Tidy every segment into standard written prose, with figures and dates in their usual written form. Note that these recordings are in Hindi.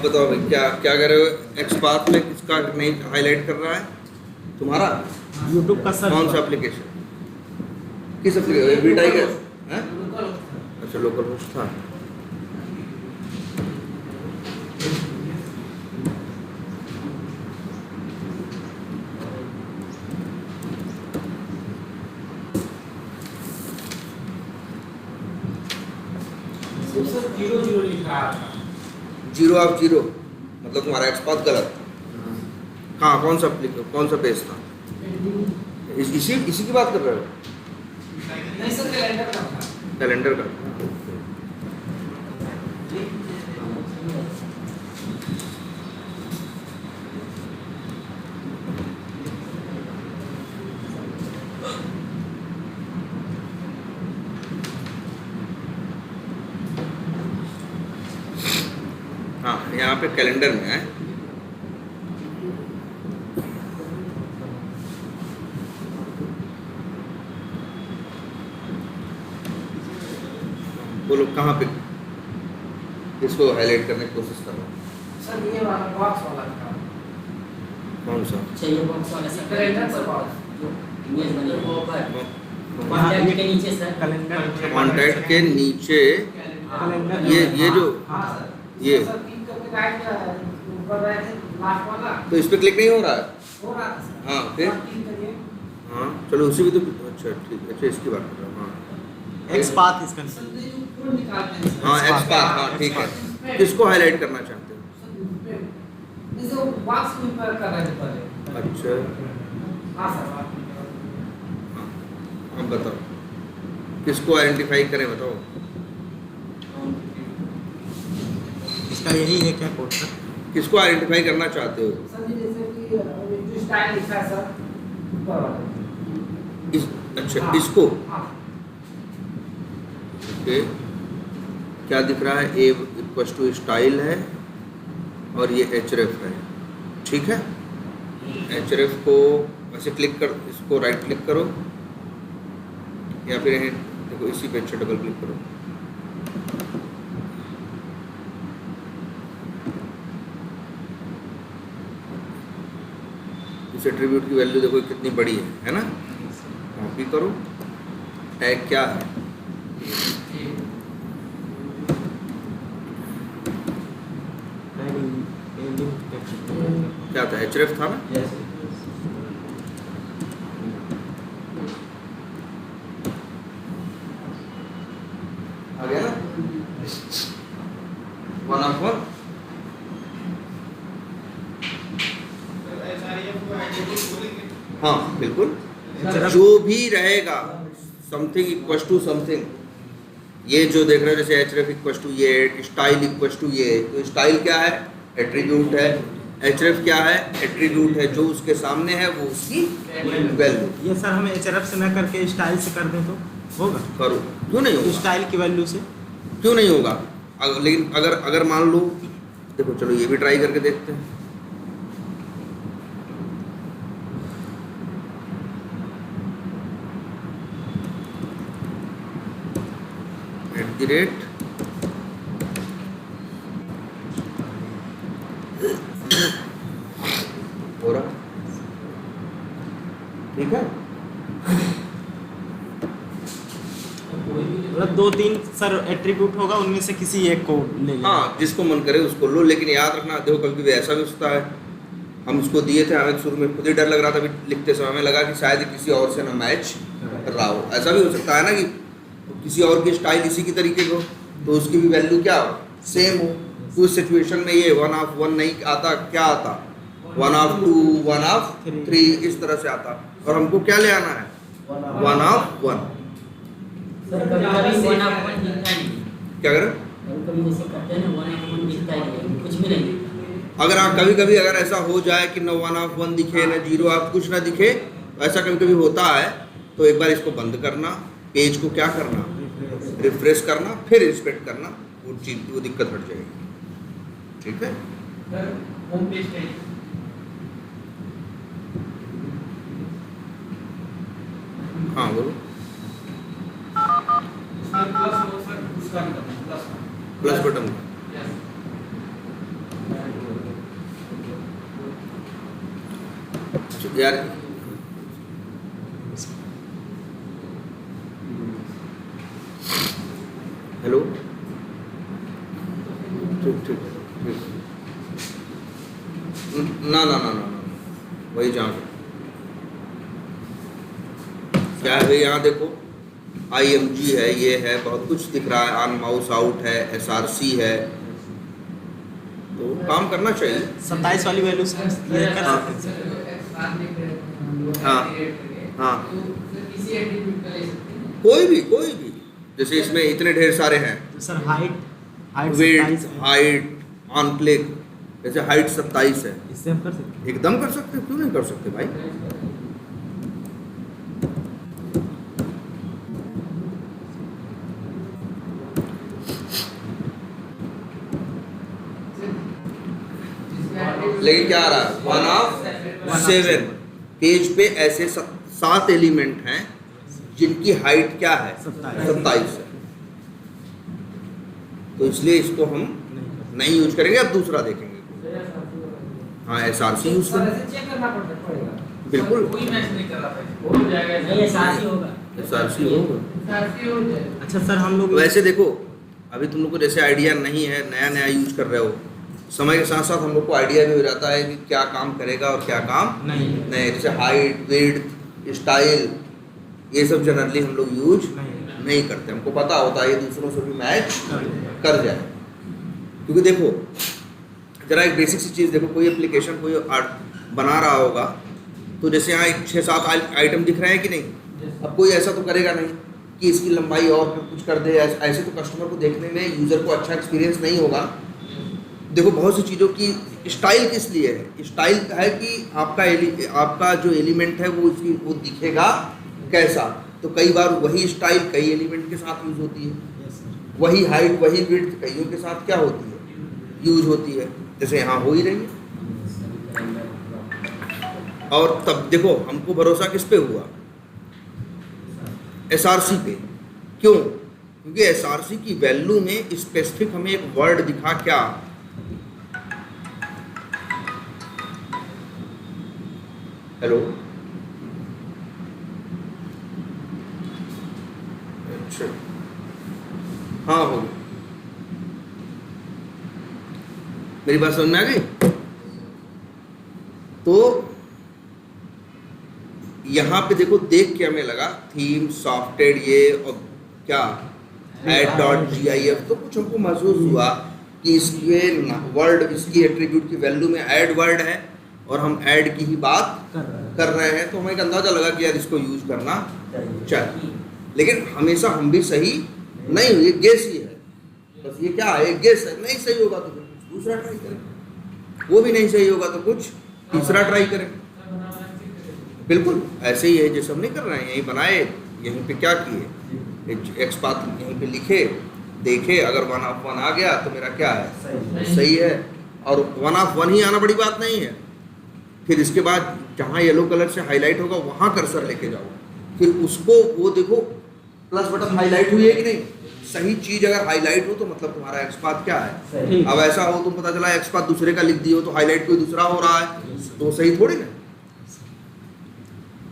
बताओ भाई, क्या क्या कर रहे हो? एक्स पाथ में किसका नहीं हाईलाइट कर रहा है? तुम्हारा यूट्यूब का सर्च कौन सा एप्लीकेशन? किस एप्लीकेशन? बीटाई का है? अच्छा, लोकल होस्ट था। जीरो जीरो लिखा है। जीरो ऑफ जीरो मतलब तुम्हारा एक्स पाथ गलत। कहाँ? कौन सा पेज था? इसी की बात कर रहे हो? नहीं सर, कैलेंडर का था। कैलेंडर का। हाँ, यहाँ पे कैलेंडर में है। बोलो कहाँ पे इसको हाईलाइट करने की कोशिश कर रहा हूँ? सर ये वाला बॉक्स वाला था। कौन सा? चाहिए बॉक्स वाला सर, कैलेंडर से बॉक्स जो इमेज बनी है वो ऊपर हाँ, कॉन्टैक्ट के नीचे सर। कैलेंडर कॉन्टैक्ट के नीचे कैलेंडर ये जो हाँ सर ये सर क्लिक करके राइट ऊपर रहे थे लास्ट वाला तो इस पे क्लिक नहीं हो रहा है। हो रहा था सर। हाँ, फिर? क्लिक करिए। हाँ चलो, उसी भी तो अच्छा ठीक है। अच्छा, इसकी बात कर रहा हूँ। हाँ एक्स पाथ इसका पूरा निकालते हैं। हाँ, एक्स पाथ। हाँ ठीक है। किसको हाईलाइट करना चाहते हो? जैसे बॉक्स में ऊपर कर रहे थे पहले। अच्छा, हाँ सर। हाँ, अब बताओ किसको आइडेंटिफाई करें, बताओ। इसका यही है क्या कोड सर? किसको आइडेंटिफाई करना चाहते हो? सर जी जैसे कि जो स्टाइल लिखा है सर ऊपर वाला। अच्छा, इसको हाँ ओके। क्या दिख रहा है? ए इक्वल टू स्टाइल है और ये एचरेफ है, ठीक है। एचरेफ को ऐसे क्लिक कर, इसको राइट क्लिक करो या फिर देखो इसी पे अच्छा डबल क्लिक करो। इस एट्रीब्यूट की वैल्यू देखो कितनी बड़ी है ना। कॉपी करो। टैग क्या है? क्या था? एचरेफ था ना। आ गया ना? 1/1। हाँ बिल्कुल, जो भी रहेगा समथिंग इक्वल टू समथिंग। ये जो देख रहे हो जैसे एचरेफ इक्वल टू ये, स्टाइल इक्वल टू ये, तो स्टाइल क्या है? एट्रीब्यूट है। एचरेफ क्या है? एट्रीब्यूट है। जो उसके सामने है वो उसकी वैल्यू। ये सर हमें एचआरएफ से ना करके स्टाइल से कर दें तो होगा? करो, क्यों नहीं होगा? स्टाइल की वैल्यू से क्यों नहीं होगा? लेकिन अगर मान लो, देखो चलो ये भी ट्राई करके देखते हैं। @ हो रहा, ठीक है। मतलब 2-3 सर एट्रीब्यूट होगा, उनमें से किसी एक को ले लें। हाँ, जिसको मन करे उसको लो, लेकिन याद रखना, देखो कभी भी ऐसा भी होता है, हम इसको दिए थे, हमें शुरू में खुद ही डर लग रहा था लिखते समय, हमें लगा कि शायद किसी और से ना मैच कर रहा हो। ऐसा भी हो सकता है ना कि किसी और की स्टाइल इसी की तरीके को, तो उसकी भी वैल्यू क्या हो? सेम हो। तो उस सिचुएशन में ये 1/1 नहीं आता, क्या आता? 1/2, 1/3 इस तरह से आता। और हमको क्या ले आना है? 1/1। सर कभी-कभी 1/1 दिखता ही नहीं। क्या करें? कभी-कभी जैसे करते हैं ना 1/1 दिखता ही नहीं, कुछ भी नहीं दिखता। अगर आप कभी अगर ऐसा हो जाए कि न 1/1 दिखे न 0 आप कुछ ना दिखे, ऐसा कभी होता है, तो एक बार इसको बंद करना, पेज को क्या करना? रिफ्रेश करना, फिर इंस्पेक्ट करना, वो दिक्कत हट जाएगी, ठीक है। होम पेज पे हाँ बोलो। प्लस हो सर, उसका भी करना प्लस प्लस बटन। यस यार हेलो, ठीक ठीक ठीक, ना ना ना ना ना, वही जहाँ पे क्या है भाई, यहाँ देखो IMG है, ये है, बहुत कुछ दिख रहा है, ऑन माउस आउट है, SRC है, तो काम करना चाहिए। 27 वाली वैल्यू से क्लियर कर हाँ। सकते हैं सर। हाँ हाँ, कोई भी, जैसे इसमें इतने ढेर सारे हैं, तो सर हाइट हाइट वेट, 27 है। हाइट, ऑन क्लिक, जैसे हाइट 27 है, इससे हम कर सकते हैं। एकदम कर सकते हो, क्यों नहीं कर सकते भाई। लेकिन क्या आ रहा है, 1 ऑफ 7 पेज पे ऐसे 7 एलिमेंट हैं जिनकी हाइट क्या है, 27 है, तो इसलिए इसको हम नहीं यूज करेंगे, अब दूसरा देखेंगे। हाँ, SRC यूज करें, चेक करना पड़ेगा। बिल्कुल कोई मैच नहीं कर रहा था, हो जाएगा, नहीं ये साथ ही होगा। SRC होगा। SRC हो जाएगा। अच्छा सर हम लोग वैसे देखो, अभी तुम लोग को जैसे आइडिया नहीं है, नया नया यूज कर रहे हो, समय के साथ साथ हम लोग को आइडिया भी हो जाता है कि क्या काम करेगा और क्या काम नहीं नहीं। जैसे हाइट, विड्थ, स्टाइल, ये सब जनरली हम लोग यूज नहीं करते, हमको पता होता है ये दूसरों से भी मैच कर जाए। क्योंकि देखो जरा एक बेसिक सी चीज़ देखो, कोई एप्लीकेशन कोई बना रहा होगा, तो जैसे यहाँ एक 6-7 आइटम दिख रहे हैं कि नहीं, अब कोई ऐसा तो करेगा नहीं कि इसकी लंबाई और कुछ कर दे, ऐसे तो कस्टमर को देखने में, यूज़र को अच्छा एक्सपीरियंस नहीं होगा। देखो बहुत सी चीज़ों की स्टाइल किस लिए है, स्टाइल है कि आपका जो एलिमेंट है वो दिखेगा कैसा, तो कई बार वही स्टाइल कई एलिमेंट के साथ यूज होती है, यस सर। वही हाइट वही विड्थ कईयों के साथ क्या होती है, यूज होती है, जैसे यहाँ हो ही रही है। और तब देखो हमको भरोसा किस पे हुआ, SRC पे। क्यों? क्योंकि SRC की वैल्यू में स्पेसिफिक हमें एक वर्ड दिखा, क्या, हेलो, अच्छा हाँ हो गई, मेरी बात समझ में आ गई। तो यहाँ पे देखो, देख के हमें लगा थीम, सॉफ्टवेयर, ये और क्या add.gif, तो कुछ हमको महसूस हुआ कि इसके वर्ड, इसकी एट्रीब्यूट की वैल्यू में ऐड वर्ड है और हम ऐड की ही बात कर रहे हैं, तो हमें एक अंदाजा लगा कि यार इसको यूज करना चाहिए। लेकिन हमेशा हम भी सही नहीं हुए, गेस ही है, बस ये क्या है, एक गेस है, नहीं सही होगा तो कुछ दूसरा ट्राई करें, वो भी नहीं सही होगा तो कुछ तीसरा ट्राई करें। बिल्कुल ऐसे ही है जैसे हम नहीं कर रहे हैं, यहीं बनाए, यहीं पे क्या किए, XPath यहीं पे लिखे, देखे, अगर 1 ऑफ 1 आ गया तो मेरा क्या है, सही है। और 1 ऑफ 1 ही आना बड़ी बात नहीं है, फिर इसके बाद जहाँ येलो कलर से हाईलाइट होगा वहाँ कर्सर लेके जाओ, फिर उसको वो देखो प्लस बटन हाईलाइट हुई है कि नहीं, सही चीज़ अगर हाईलाइट हो तो मतलब तुम्हारा XPath क्या है। अब ऐसा हो तुम पता चला XPath दूसरे का लिख दियो तो हाईलाइट कोई दूसरा हो रहा है, तो सही थोड़ी ना।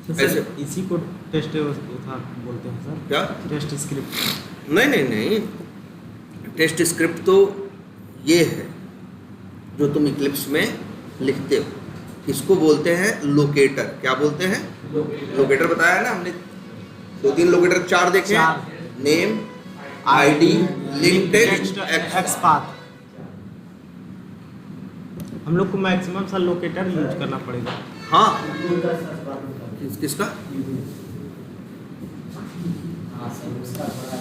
सर इसी को टेस्ट था बोलते हैं सर, क्या टेस्ट स्क्रिप्ट? नहीं, टेस्ट स्क्रिप्ट तो ये है जो तुम इक्लिप्स में लिखते हो, इसको बोलते हैं लोकेटर। क्या बोलते हैं? लोकेटर बताया ना हमने, 2-3 लोकेटर 4 देखे, name, ID, link text, XPath। हम लोग को मैक्सिमम सर लोकेटर यूज करना पड़ेगा। हाँ किसका हाँ सर, उसका थोड़ा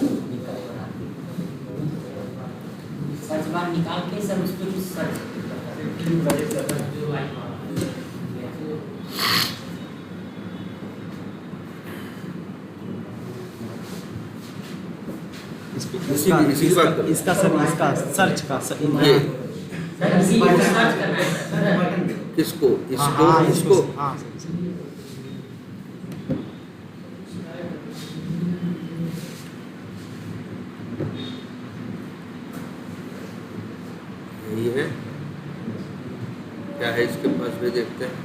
सर्च बार निकाल के सर उस पर सर्च इसी की बात करो। इसका सर, इसका सर्च का सर, ये सर इसी को सर्च करना है सर। किसको, इसको, हाँ इसको, हाँ यही है क्या है इसके पास भी देखते हैं।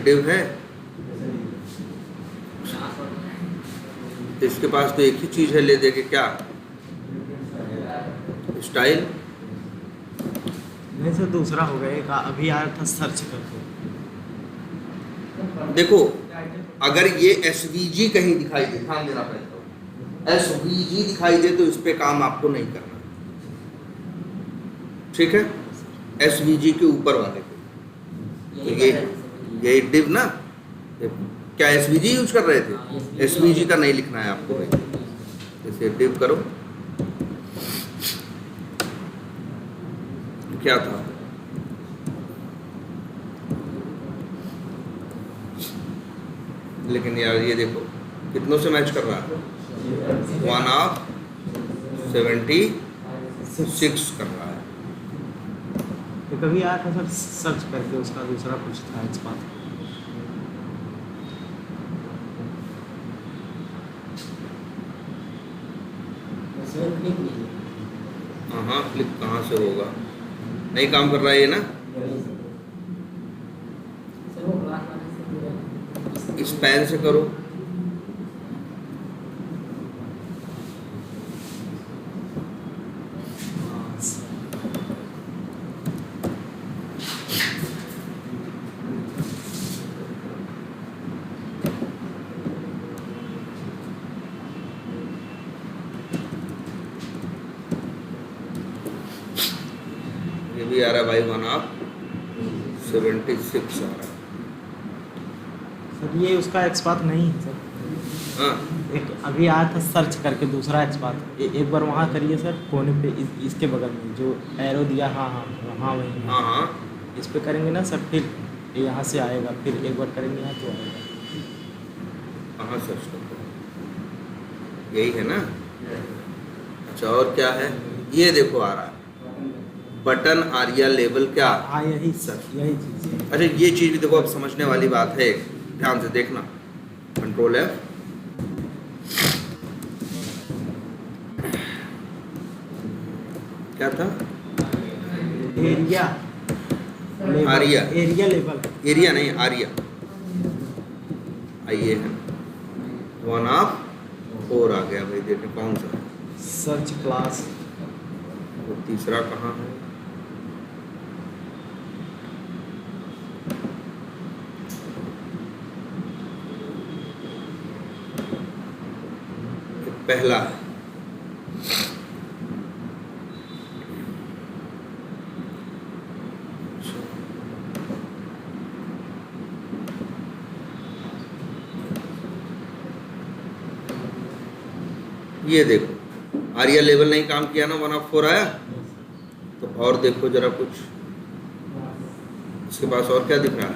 डिव है, तो इसके पास तो एक ही चीज़ है ले दे के, क्या स्टाइल। नहीं सर दूसरा हो गया, एक अभी आया था सर्च करके। देखो अगर ये SVG कहीं दिखाई दे, ध्यान देना पड़ता है, SVG दिखाई दे तो इस पे काम आपको नहीं करना, ठीक है। SVG के ऊपर वाले को, तो ये डिव ना, क्या SVG यूज कर रहे थे, SVG का नहीं लिखना है आपको भाई। जैसे डिव करो, क्या था, लेकिन यार ये देखो कितनों से मैच कर रहा है, 1/76 कर रहा है। तो कभी आया था सर सर्च करके, उसका दूसरा कुछ था एक्सपात। हाँ क्लिक कहाँ से होगा, नहीं काम कर रहा है ये ना, इस पैन से करो, ये भी आ रहा है भाई 1/76 आ रहा है। सर ये उसका एक्सपात नहीं है सर। हाँ एक अभी आया था सर्च करके दूसरा एक्सपात, एक बार वहाँ करिए सर कोने पे, इसके बगल में जो एरो दिया, हाँ हाँ वहीं हाँ हाँ इस पे करेंगे ना सर, फिर यहाँ से आएगा, फिर एक बार करेंगे यहाँ तो आएगा। कहाँ सर्च करते हो, यही है ना। अच्छा और क्या है, ये देखो आ रहा है बटन आरिया लेवल, क्या, हाँ यही सर, यही चीज़। अच्छा ये चीज़ भी देखो अब समझने वाली बात है, ध्यान से देखना, कंट्रोल F, क्या था, एरिया लेवल, आरिया, एरिया लेवल, एरिया नहीं आरिया, आइए है 1/4 आ गया भाई, देखें कौन सा, सर्च क्लास, वो तीसरा कहाँ है, पहला है, ये देखो आरिया लेवल नहीं काम किया ना, 1/4 आया। तो और देखो जरा कुछ इसके पास और क्या दिख रहा है,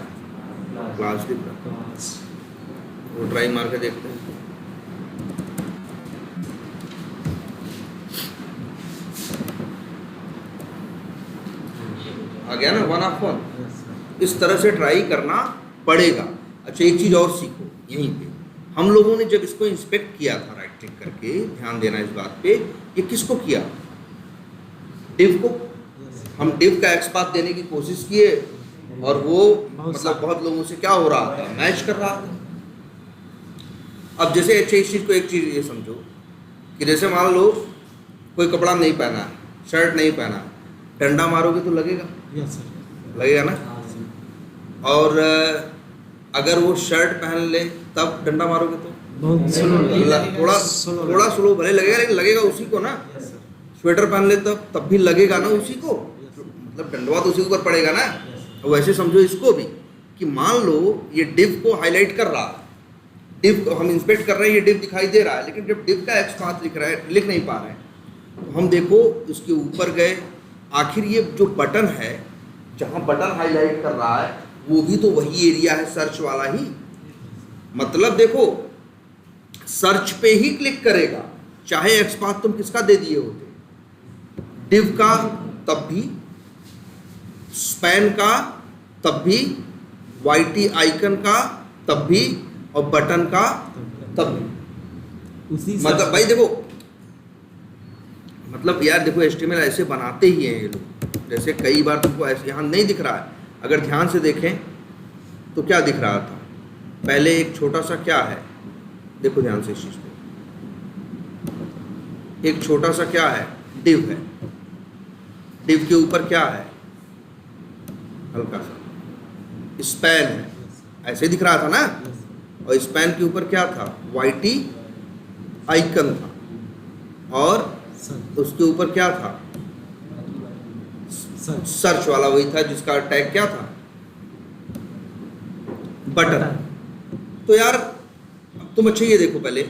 क्लास दिख रहा है, वो ट्राई मार के देखते हैं। आ गया ना 1/4, इस तरह से ट्राई करना पड़ेगा। अच्छा एक चीज़ और सीखो, यहीं पे हम लोगों ने जब इसको इंस्पेक्ट किया था राइट क्लिक करके, ध्यान देना इस बात पे, ये किसको किया, डिव को। हम डिव का एक्सपाथ देने की कोशिश किए और वो मतलब बहुत लोगों से क्या हो रहा था, मैच कर रहा था। अब जैसे अच्छे इस चीज़ को एक चीज़ ये समझो कि जैसे मान लो कोई कपड़ा नहीं पहना है, शर्ट नहीं पहना, डंडा मारोगे तो लगेगा, यस सर, लगेगा ना। और अगर वो शर्ट पहन ले तब डंडा मारोगे तो बहुत स्लो थोड़ा स्लो भले लगेगा, लेकिन लगेगा उसी को ना। स्वेटर पहन ले तब भी लगेगा ना उसी को, मतलब डंडवा तो उसी के ऊपर पड़ेगा ना। वैसे समझो इसको भी कि मान लो ये डिव को हाईलाइट कर रहा है, डिव को हम इंस्पेक्ट कर रहे हैं, ये डिव दिखाई दे रहा है, लेकिन जब डिव का एक्सपाथ लिख रहा है, लिख नहीं पा रहे हैं, तो हम देखो उसके ऊपर गए, आखिर ये जो बटन है, जहाँ बटन हाईलाइट कर रहा है वो भी तो वही एरिया है, सर्च वाला ही। मतलब देखो सर्च पे ही क्लिक करेगा, चाहे एक्सपाथ तुम किसका दे दिए होते, डिव का तब भी, स्पैन का तब भी, वाईटी आइकन का तब भी, और बटन का तब भी। उसी मतलब भाई देखो, मतलब यार देखो HTML ऐसे बनाते ही हैं ये लोग। जैसे कई बार तुमको ऐसे यहाँ नहीं दिख रहा है, अगर ध्यान से देखें तो क्या दिख रहा था? पहले एक छोटा सा क्या है, देखो ध्यान से इस चीज को, एक छोटा सा क्या है, डिव है। डिव के ऊपर क्या है, हल्का सा स्पैन है, ऐसे दिख रहा था ना। और स्पैन के ऊपर क्या था, वाईटी आइकन था, और उसके ऊपर क्या था, सर्च वाला वही था जिसका टैग क्या था, बटन। तो यार तुम अच्छा ये देखो, पहले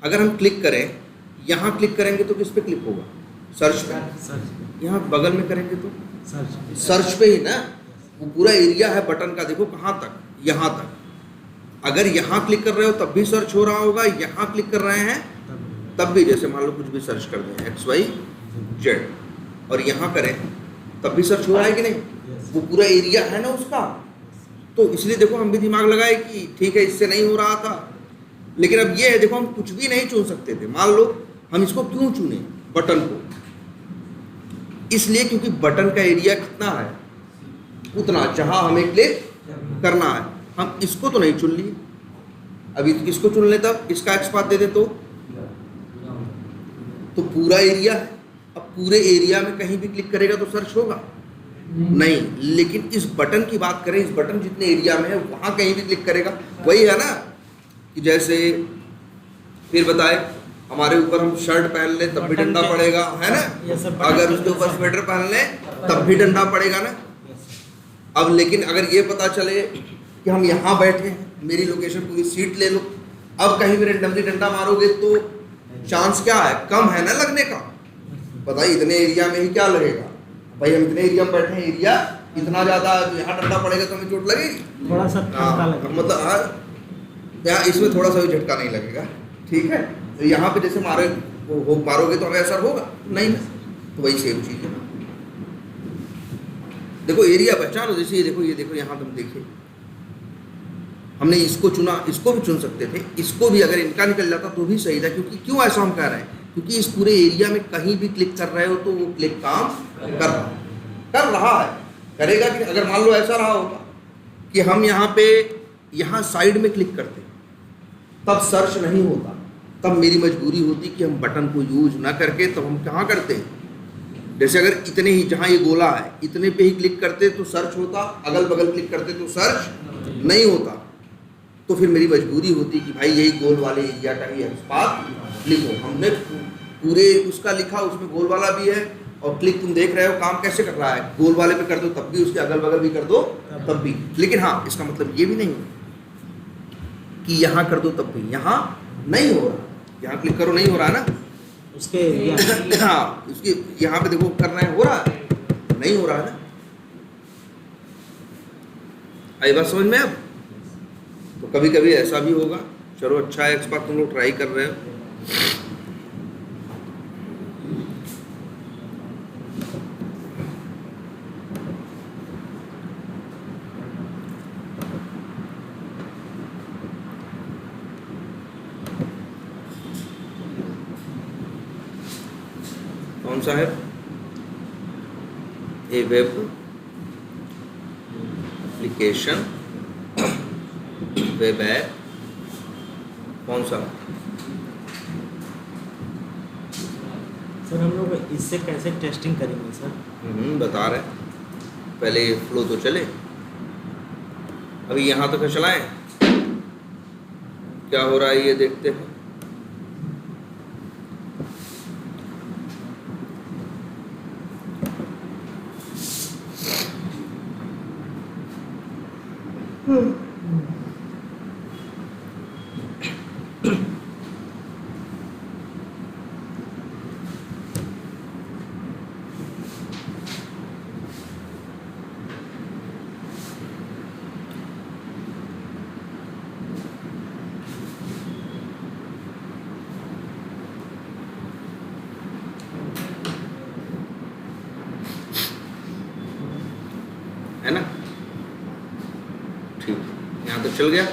अगर हम क्लिक करें, यहाँ क्लिक करेंगे तो किस पे क्लिक होगा, सर्च पे। यहाँ बगल में करेंगे तो सर्च पे ही ना, वो पूरा एरिया है बटन का, देखो कहाँ तक, यहाँ तक। अगर यहाँ क्लिक कर रहे हो तब भी सर्च हो रहा होगा, यहाँ क्लिक कर रहे हैं तब भी, जैसे मान लो कुछ भी सर्च कर दें XYZ, और यहाँ करें तब भी सर्च हो रहा है कि नहीं, वो पूरा एरिया है ना उसका। तो इसलिए देखो हम भी दिमाग लगाए कि ठीक है इससे नहीं हो रहा था, लेकिन अब ये है देखो हम कुछ भी नहीं चुन सकते थे। मान लो हम इसको क्यों चुने बटन को, इसलिए क्योंकि बटन का एरिया कितना है, उतना जहां हमें क्लिक करना है। हम इसको तो नहीं चुन लिए, अभी इसको चुन ले तब इसका एक्सपाथ दे दे तो पूरा एरिया है। अब पूरे एरिया में कहीं भी क्लिक करेगा तो सर्च होगा नहीं, लेकिन इस बटन की बात करें, इस बटन जितने एरिया में है वहां कहीं भी क्लिक करेगा। वही है ना कि जैसे फिर बताए हमारे ऊपर हम शर्ट पहन ले तब भी डंडा पड़ेगा, है ना, अगर उसके ऊपर स्वेटर पहन ले तब भी डंडा पड़ेगा ना। अब लेकिन अगर ये पता चले कि हम यहाँ बैठे हैं, मेरी लोकेशन पूरी सीट ले लो, अब कहीं भी रेंडमली डंडा मारोगे तो चांस क्या है, कम है ना लगने का। बताइए इतने एरिया में ही क्या लगेगा भाई, हम इतने एरिया में बैठे हैं, एरिया इतना ज़्यादा, यहाँ डंडा पड़ेगा तो हमें चोट लगेगी, थोड़ा सा झटका लगेगा। मतलब यहाँ इसमें थोड़ा सा भी झटका नहीं लगेगा, ठीक है। तो यहाँ पे जैसे मारोगे तो हमें असर होगा नहीं ना, तो वही सेम चीज़ है ना। देखो एरिया पहचानो, जैसे ये देखो यहाँ तुम देखिए, हमने इसको चुना, इसको भी चुन सकते थे, इसको भी अगर इनका निकल जाता तो भी सही था। क्योंकि क्यों ऐसा हम कह रहे हैं, क्योंकि इस पूरे एरिया में कहीं भी क्लिक कर रहे हो तो वो क्लिक काम कर रहा है, करेगा कि अगर मान लो ऐसा रहा होता कि हम यहाँ साइड में क्लिक करते तब सर्च नहीं होता, तब मेरी मजबूरी होती कि हम बटन को यूज ना करके तब हम कहाँ करते हैं, जैसे अगर इतने ही जहाँ ये गोला है इतने पे ही क्लिक करते तो सर्च होता, अगल बगल क्लिक करते तो सर्च नहीं होता। तो फिर मेरी मजबूरी होती कि भाई यही गोल वाले एरिया का ही एक्सपाथ लिखो। हमने पूरे उसका लिखा, उसमें गोल वाला भी है, और क्लिक तुम देख रहे हो काम कैसे कर रहा है, गोल वाले पे कर दो तब भी, उसके अगल बगल भी कर दो तब भी। लेकिन हाँ, इसका मतलब ये भी नहीं कि यहाँ कर दो तब भी, यहाँ नहीं हो रहा, यहाँ क्लिक करो नहीं हो रहा ना उसके एरिया हाँ, उसकी यहाँ पे देखो करना है, हो रहा है, नहीं हो रहा है ना। आई बात समझ में अब? तो कभी कभी ऐसा भी होगा। चलो अच्छा है, एक्सपाथ तुम लोग ट्राई कर रहे हो। कौन सा है? ए वेब एप्लीकेशन, वेब ऐप, कौन सा? सर हम लोग इससे कैसे टेस्टिंग करेंगे सर? बता रहे, पहले फ्लो तो चले, अभी यहाँ तक चलाएं, क्या हो रहा है ये देखते हैं। है ना, ठीक, यहाँ तक चल गया।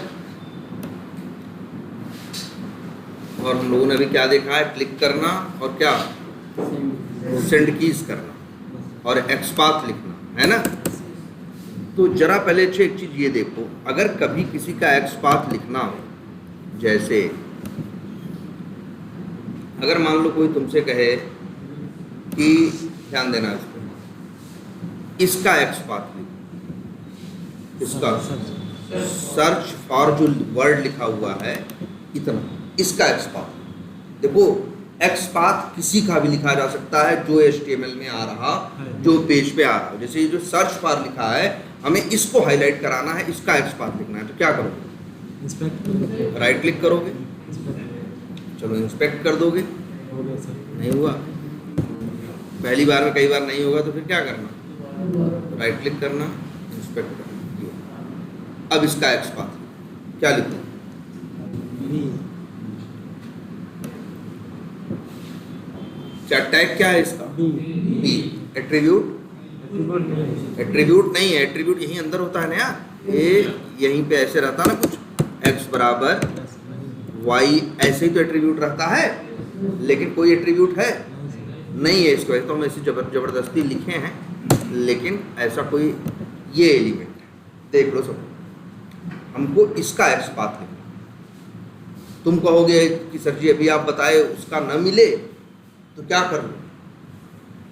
और हम लोगों ने अभी क्या देखा है, क्लिक करना और क्या सेंड कीज करना और एक्सपाथ लिखना, है ना। तो जरा पहले अच्छे एक चीज ये देखो, अगर कभी किसी का एक्स पाथ लिखना हो, जैसे अगर मान लो कोई तुमसे कहे कि ध्यान देना इस पर, इसका एक्स पाथ लिखो, इसका सर्च फॉर जो वर्ड लिखा हुआ है इतना, इसका एक्स पाथ देखो। एक्स पाथ किसी का भी लिखा जा सकता है जो HTML में आ रहा, जो पेज पे आ रहा हो। जैसे ये जो सर्च फॉर लिखा है, हमें इसको हाईलाइट कराना है, इसका एक्स पाथ लिखना है, तो क्या करोगे? इंस्पेक्ट राइट क्लिक करोगे, चलो इंस्पेक्ट कर दोगे, हो गया सर। नहीं हुआ, पहली बार में कई बार नहीं होगा तो फिर क्या करना? राइट क्लिक करना, इंस्पेक्ट करना। अब इसका एक्स पाथ क्या लिखना? क्या टैग क्या है इसका? बी। एट्रीब्यूट? एट्रीब्यूट नहीं है, एट्रीब्यूट यहीं अंदर होता है ना यार, ये यहीं पे ऐसे रहता है ना कुछ, x बराबर y, ऐसे ही तो एट्रीब्यूट रहता है, लेकिन कोई एट्रीब्यूट है नहीं है। इसको तो हम ऐसे जबरदस्ती लिखे हैं, लेकिन ऐसा कोई ये एलिमेंट है, देख लो सब। हमको इसका एक्स पाथ है। तुम कहोगे कि सर जी अभी आप बताए उसका न मिले तो क्या कर लो?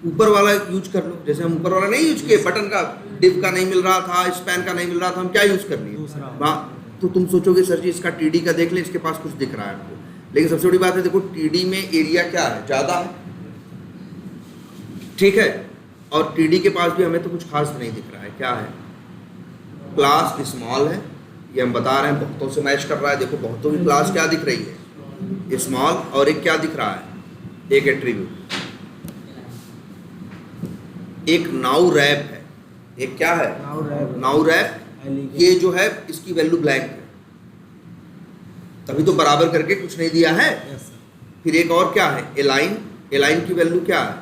ऊपर वाला यूज कर लो। जैसे हम ऊपर वाला नहीं यूज किए, बटन का, डिव का नहीं मिल रहा था, स्पैन का नहीं मिल रहा था, हम क्या यूज कर लिए? तो तुम सोचोगे सर जी इसका TD का देख ले, इसके पास कुछ दिख रहा है आपको, लेकिन सबसे बड़ी बात है देखो TD में एरिया क्या है? ज़्यादा है, ठीक है, और TD के पास भी हमें तो कुछ खास नहीं दिख रहा है। क्या है? क्लास स्मॉल है, ये हम बता रहे हैं, बहुतों से मैच कर रहा है। देखो बहुतों की क्लास क्या दिख रही है? स्मॉल, और एक क्या दिख रहा है? एक एट्रीब्यूट, एक नाउ रैप है, एक क्या है? Now wrap. ये जो है इसकी वैल्यू ब्लैंक है, तभी तो बराबर करके कुछ नहीं दिया है। फिर एक और क्या है? एलाइन। एलाइन की वैल्यू क्या है?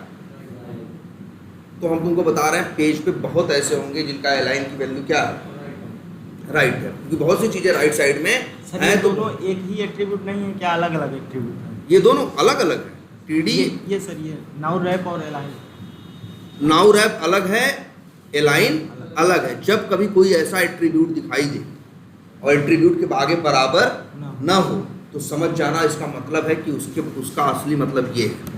तो हम तुमको बता रहे हैं पेज पे बहुत ऐसे होंगे जिनका एलाइन की वैल्यू क्या है? राइट है, क्योंकि बहुत सी चीजें राइट साइड में हैं। तो दोनों एक ही एट्रीब्यूट नहीं है क्या? अलग अलग एट्रीब्यूट है? ये दोनों अलग अलग है। TD ये सर, ये नाउ रैप और एलाइन। नाउ रैप अलग है, एलाइन अलग है। जब कभी कोई ऐसा एट्रीब्यूट दिखाई दे और एट्रीब्यूट के आगे बराबर ना हो, तो समझ जाना इसका मतलब है कि उसका असली मतलब ये है।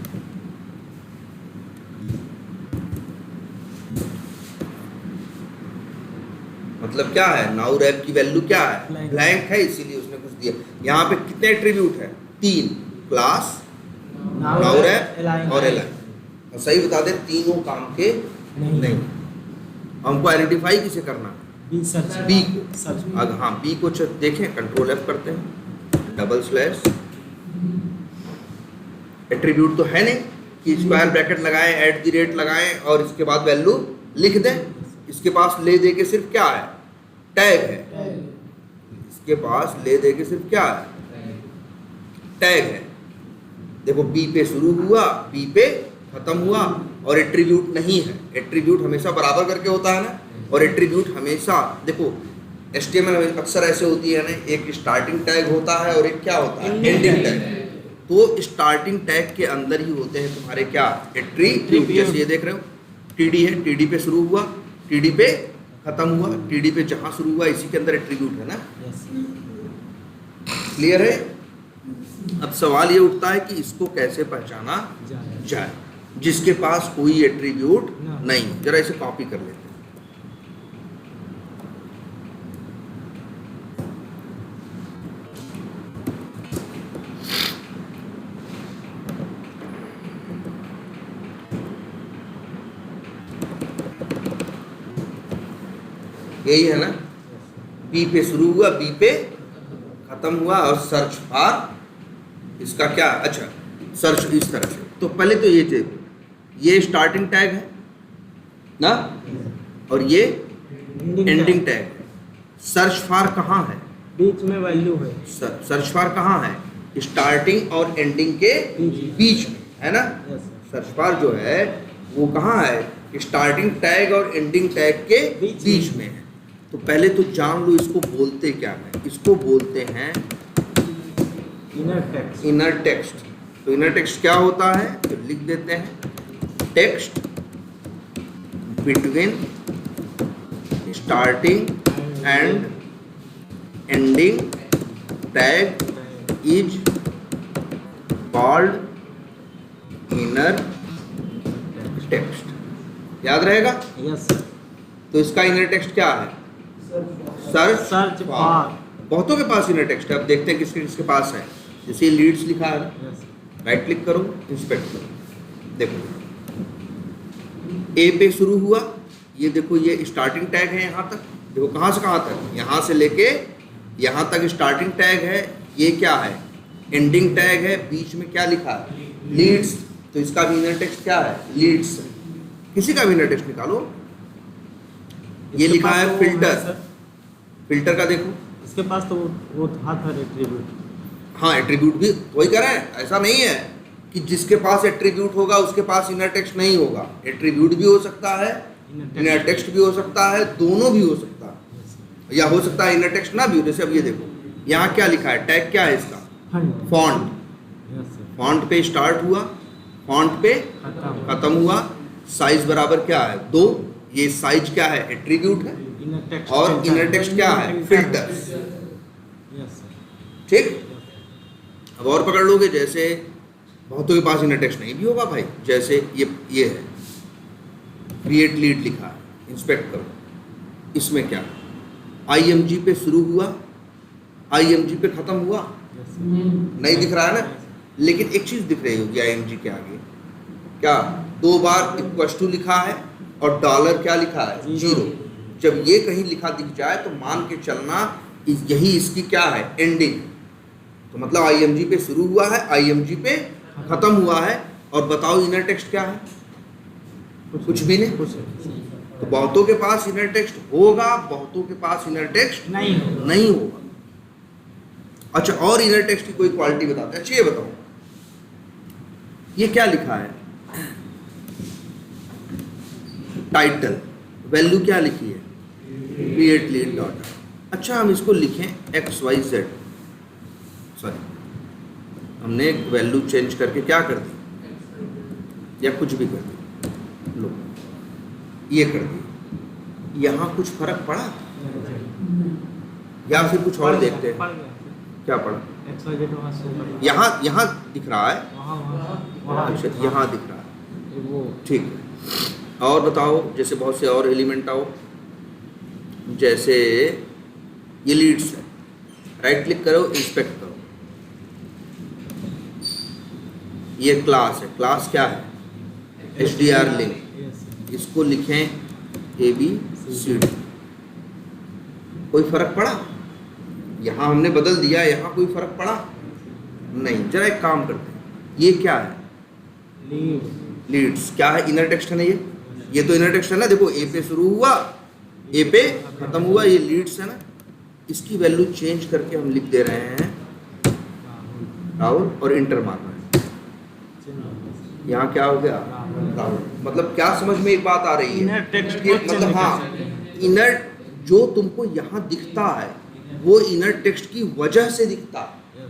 मतलब क्या है? नाउ रैप की वैल्यू क्या है? ब्लैंक है, इसीलिए उसने कुछ दिया। यहाँ पे कितने एट्रीब्यूट है? 3, क्लास, नाउ रैप और एलाइन। और सही बता दे, तीनों काम के नहीं। हमको आइडेंटिफाई किसे करना? बी सर्च, बी को। हाँ, बी को देखें, कंट्रोल F करते हैं, डबल स्लैश। एट्रीब्यूट तो है नहीं कि स्क्वायर ब्रैकेट लगाएं, @ लगाएं और इसके बाद वैल्यू लिख दें। इसके पास ले दे के सिर्फ क्या है? टैग है। इसके पास ले दे के सिर्फ क्या है? टैग है। देखो बी पे शुरू हुआ, बी पे खत्म हुआ, और एट्रीब्यूट नहीं है। एट्रीब्यूट हमेशा बराबर करके होता है ना, और एट्रीब्यूट हमेशा देखो HTML में अक्सर ऐसे होती है ना, एक स्टार्टिंग टैग होता है और एक क्या होता है? Ending tag. तो स्टार्टिंग टैग के अंदर ही होते हैं तुम्हारे क्या? एट्रीब्यूट। जैसे ये देख रहे हो, TD है, TD पे शुरू हुआ, TD पे खत्म हुआ, TD पे जहाँ शुरू हुआ इसी के अंदर एट्रीब्यूट है ना। क्लियर है? अब सवाल ये उठता है कि इसको कैसे पहचाना जाए जिसके पास कोई एट्रीब्यूट नहीं। जरा इसे कॉपी कर लेते हैं। यही है ना, बी पे शुरू हुआ, बी पे खत्म हुआ, और सर्च फॉर इसका क्या? अच्छा, सर्च इस तरह से। तो पहले तो ये स्टार्टिंग टैग है ना, और ये एंडिंग टैग है। सर्च फॉर कहाँ है? बीच में वैल्यू है। सर्च फॉर कहाँ है? स्टार्टिंग और एंडिंग के बीच में है ना। सर्च फॉर जो है वो कहाँ है? स्टार्टिंग टैग और एंडिंग टैग के बीच में है। तो पहले तो जान लो इसको बोलते क्या है। इसको बोलते हैं इनर टेक्स्ट। Inner text. तो इनर टेक्स्ट क्या होता है? तो लिख देते हैं text between starting and ending tag is called inner text. याद रहेगा? Yes sir. तो इसका इनर टेक्स्ट क्या है? Search for. बहुतों के पास इनर टेक्स्ट है। अब देखते हैं किसके किसके पास है। जैसे लीड्स लिखा है, यस राइट क्लिक करो, इंस्पेक्ट करो, देखो ए पे शुरू हुआ, ये देखो ये स्टार्टिंग टैग है यहाँ तक, देखो कहाँ से कहाँ तक, यहाँ से लेके यहाँ तक स्टार्टिंग टैग है। ये क्या है? एंडिंग टैग है। बीच में क्या लिखा है? लीड्स। तो इसका भी इनर टेक्स्ट क्या है? लीड्स। किसी का भी इनर टेक्स्ट निकालो। ये लिखा है फिल्टर, फिल्टर का देखो, इसके पास तो वो था एट्रीब्यूट। हाँ एट्रीब्यूट भी वही कर रहे हैं। ऐसा नहीं है कि जिसके पास एट्रीब्यूट होगा उसके पास इनर टेक्स्ट नहीं होगा। एट्रीब्यूट भी हो सकता है, इनर टेक्स्ट भी हो सकता है, दोनों भी हो सकता है, या हो सकता है इनर टेक्स्ट ना भी हो। जैसे अब ये देखो यहाँ क्या लिखा है? टैग क्या है इसका? फॉन्ट। फॉन्ट पे स्टार्ट हुआ, फॉन्ट पे खत्म हुआ। साइज बराबर क्या है? 2। ये साइज क्या है? एट्रीब्यूट है। और इनर टेक्स्ट क्या है? फिल्टर्स। ठीक। अब और पकड़ लोगे, जैसे बहुतों के पास इनर टेक्स्ट नहीं भी होगा भाई। जैसे ये है क्रिएट लीड लिखा है, इंस्पेक्ट करो। इसमें क्या? IMG पे शुरू हुआ, IMG पे खत्म हुआ। नहीं दिख रहा है ना? लेकिन एक चीज दिख रही होगी IMG के आगे, क्या? 2 बार इक्वल टू लिखा है और डॉलर क्या लिखा है? 0। जब ये कहीं लिखा दिख जाए तो मान के चलना यही इसकी क्या है? एंडिंग। तो मतलब IMG पे शुरू हुआ है, IMG पे खत्म हुआ है। और बताओ इनर टेक्स्ट क्या है? कुछ भी नहीं। तो बहुतों के पास इनर टेक्स्ट होगा, बहुतों के पास इनर टेक्स्ट नहीं होगा। अच्छा, और इनर टेक्स्ट की कोई क्वालिटी बताते हैं। अच्छा ये बताओ, ये क्या लिखा है? टाइटल। वैल्यू क्या लिखी है? Create lead dot. अच्छा हम इसको लिखें XYZ। सॉरी, हमने वैल्यू चेंज करके क्या कर दी, या कुछ भी कर दी, लो ये कर दी। यहाँ कुछ फर्क पड़ा या फिर कुछ और देखते हैं? क्या पड़ा? यहाँ दिख रहा है। अच्छा यहाँ दिख रहा है, ठीक है। और बताओ, जैसे बहुत से और एलिमेंट आओ, जैसे ये लीड्स है, राइट क्लिक करो, इंस्पेक्ट करो। ये क्लास है, क्लास क्या है? HDR link. इसको लिखें ABCD। कोई फर्क पड़ा? यहाँ हमने बदल दिया, यहाँ कोई फर्क पड़ा नहीं। जरा एक काम करते हैं, ये क्या है? लीड्स। क्या है? इनर टेक्स्ट है ना? ये तो इनर टेक्स्ट है ना। देखो A पे शुरू हुआ, A पे खत्म हुआ, ये लीड्स है ना। इसकी वैल्यू चेंज करके हम लिख दे रहे हैं राहुल, और इंटर मारना है। यहाँ क्या हो गया? राहुल। मतलब क्या समझ में एक बात आ रही है? इनर टेक्स्ट कि मतलब हाँ, इनर जो तुमको यहाँ दिखता है वो इनर टेक्स्ट की वजह से दिखता है।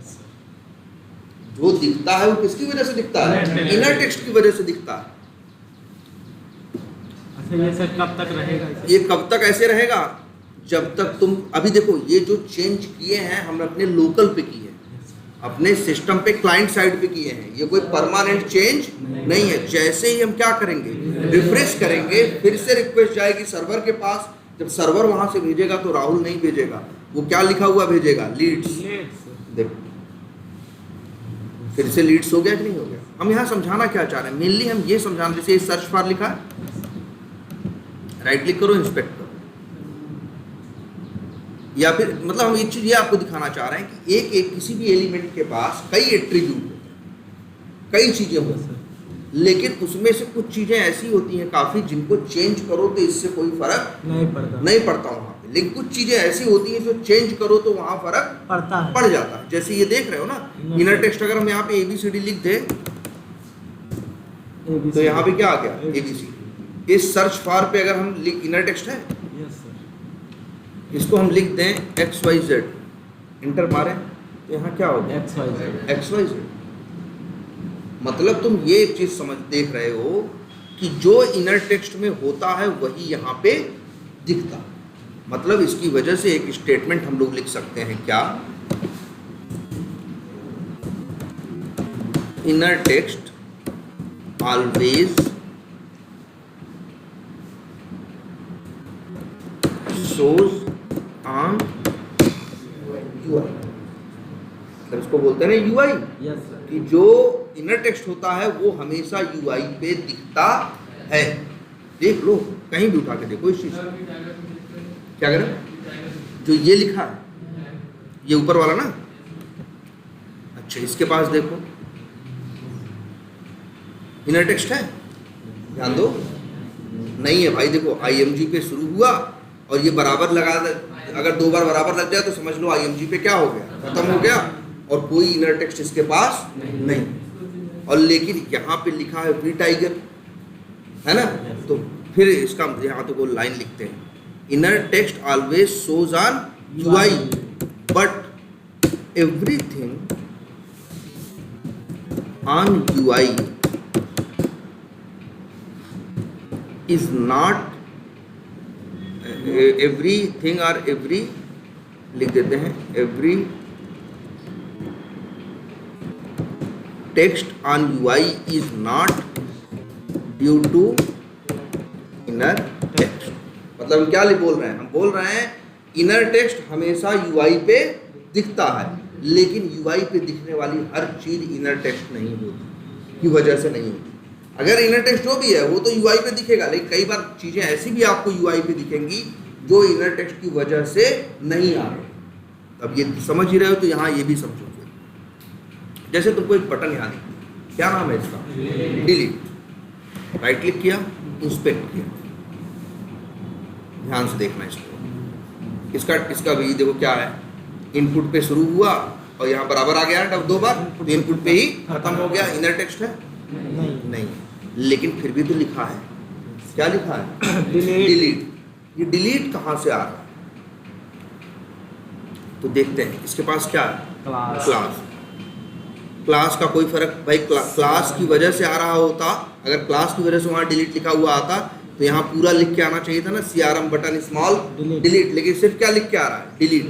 जो दिखता है वो किसकी वजह से दिखता है? इनर टेक्स्ट की वजह से दिखता है। अच्छा ये सर कब तक रहेगा? ये कब तक ऐसे रहेगा? जब तक तुम, अभी देखो ये जो चेंज किए हैं हम अपने लोकल पे किए हैं, अपने सिस्टम पे क्लाइंट साइड पे किए हैं। ये कोई परमानेंट चेंज नहीं है। जैसे ही हम क्या करेंगे, रिफ्रेश करेंगे, फिर से रिक्वेस्ट जाएगी सर्वर के पास। जब सर्वर वहां से भेजेगा तो राहुल नहीं भेजेगा, वो क्या लिखा हुआ भेजेगा? लीड्स। देखो फिर से लीड्स हो गया कि नहीं हो गया? हम यहाँ समझाना क्या चाह रहे हैं? मेनली हम ये समझाना, जैसे सर्च फॉर लिखा है, राइट क्लिक करो, इंस्पेक्ट करो। या फिर मतलब हम एक चीज ये आपको दिखाना चाह रहे हैं कि एक किसी भी एलिमेंट के पास कई एट्रीब्यूट होते हैं, कई चीजें होती हैं, लेकिन उसमें से कुछ चीजें ऐसी होती हैं काफी, जिनको चेंज करो तो इससे कोई फर्क नहीं पड़ता वहां पे। लेकिन कुछ चीजें ऐसी होती हैं जो चेंज करो तो वहां फर्क पड़ जाता है। जैसे ये देख रहे हो ना, इनर टेक्स्ट अगर हम यहाँ पे ABCD लिख दे तो यहाँ पे क्या आ गया? ABCD। इस सर्च फॉर पे अगर हम इनर टेक्स्ट है, इसको हम लिख दें XYZ, इंटर मारें तो यहाँ क्या होगा? XYZ। मतलब तुम ये एक चीज समझ देख रहे हो कि जो इनर टेक्स्ट में होता है वही यहाँ पे दिखता। मतलब इसकी वजह से एक स्टेटमेंट हम लोग लिख सकते हैं क्या, inner text always shows on UI, मतलब इसको बोलते हैं ना UI, यस सर। कि जो इनर टेक्स्ट होता है वो हमेशा UI पे दिखता है। देख लो, कहीं भी उठा के देखो इस चीज को। क्या करें, जो ये लिखा है ये ऊपर वाला ना, अच्छा इसके पास देखो इनर टेक्स्ट है, ध्यान दो, नहीं है भाई। देखो IMG पे शुरू हुआ और ये बराबर लगा, अगर 2 बार बराबर लग जाए तो समझ लो IMG पे क्या हो गया, खत्म हो गया, और कोई इनर टेक्स्ट इसके पास नहीं। और लेकिन यहाँ पे लिखा है वी टाइगर, है ना, तो फिर इसका यहाँ तो कोई लाइन लिखते हैं, inner text always shows on UI but everything on UI is not, everything और एवरी लिख देते हैं, every text on UI is not due to inner text. मतलब हम क्या बोल रहे हैं, हम बोल रहे हैं इनर टेक्स्ट हमेशा UI पे दिखता है, लेकिन UI पे दिखने वाली हर चीज इनर टेक्स्ट नहीं होती, की वजह से नहीं होती। अगर इनर टेक्स्ट जो भी है वो तो UI पे दिखेगा, लेकिन कई बार चीजें ऐसी भी आपको UI पे दिखेंगी जो इनर टेक्स्ट की वजह से नहीं आ रही। अब ये समझ ही रहे हो तो यहाँ ये भी समझोगे। जैसे तुमको एक बटन यहाँ दिखा, क्या नाम है इसका, डिलीट, राइट क्लिक किया, इंस्पेक्ट किया, ध्यान से देखना इसको। इसका भी देखो क्या है, इनपुट पे शुरू हुआ और यहाँ बराबर आ गया ना 2 बार, तो इनपुट पे ही खत्म हो गया। इनर टेक्स्ट है नहीं, लेकिन फिर भी तो लिखा है, क्या लिखा है, डिलीट। ये डिलीट कहाँ से आ रहा है, तो देखते हैं इसके पास क्या है, क्लास। क्लास का कोई फर्क भाई, क्लास की वजह से आ रहा होता, अगर क्लास की वजह से वहाँ डिलीट लिखा हुआ आता तो यहाँ पूरा लिख के आना चाहिए था ना, CRM बटन स्मॉल डिलीट, लेकिन सिर्फ क्या लिख के आ रहा है, डिलीट।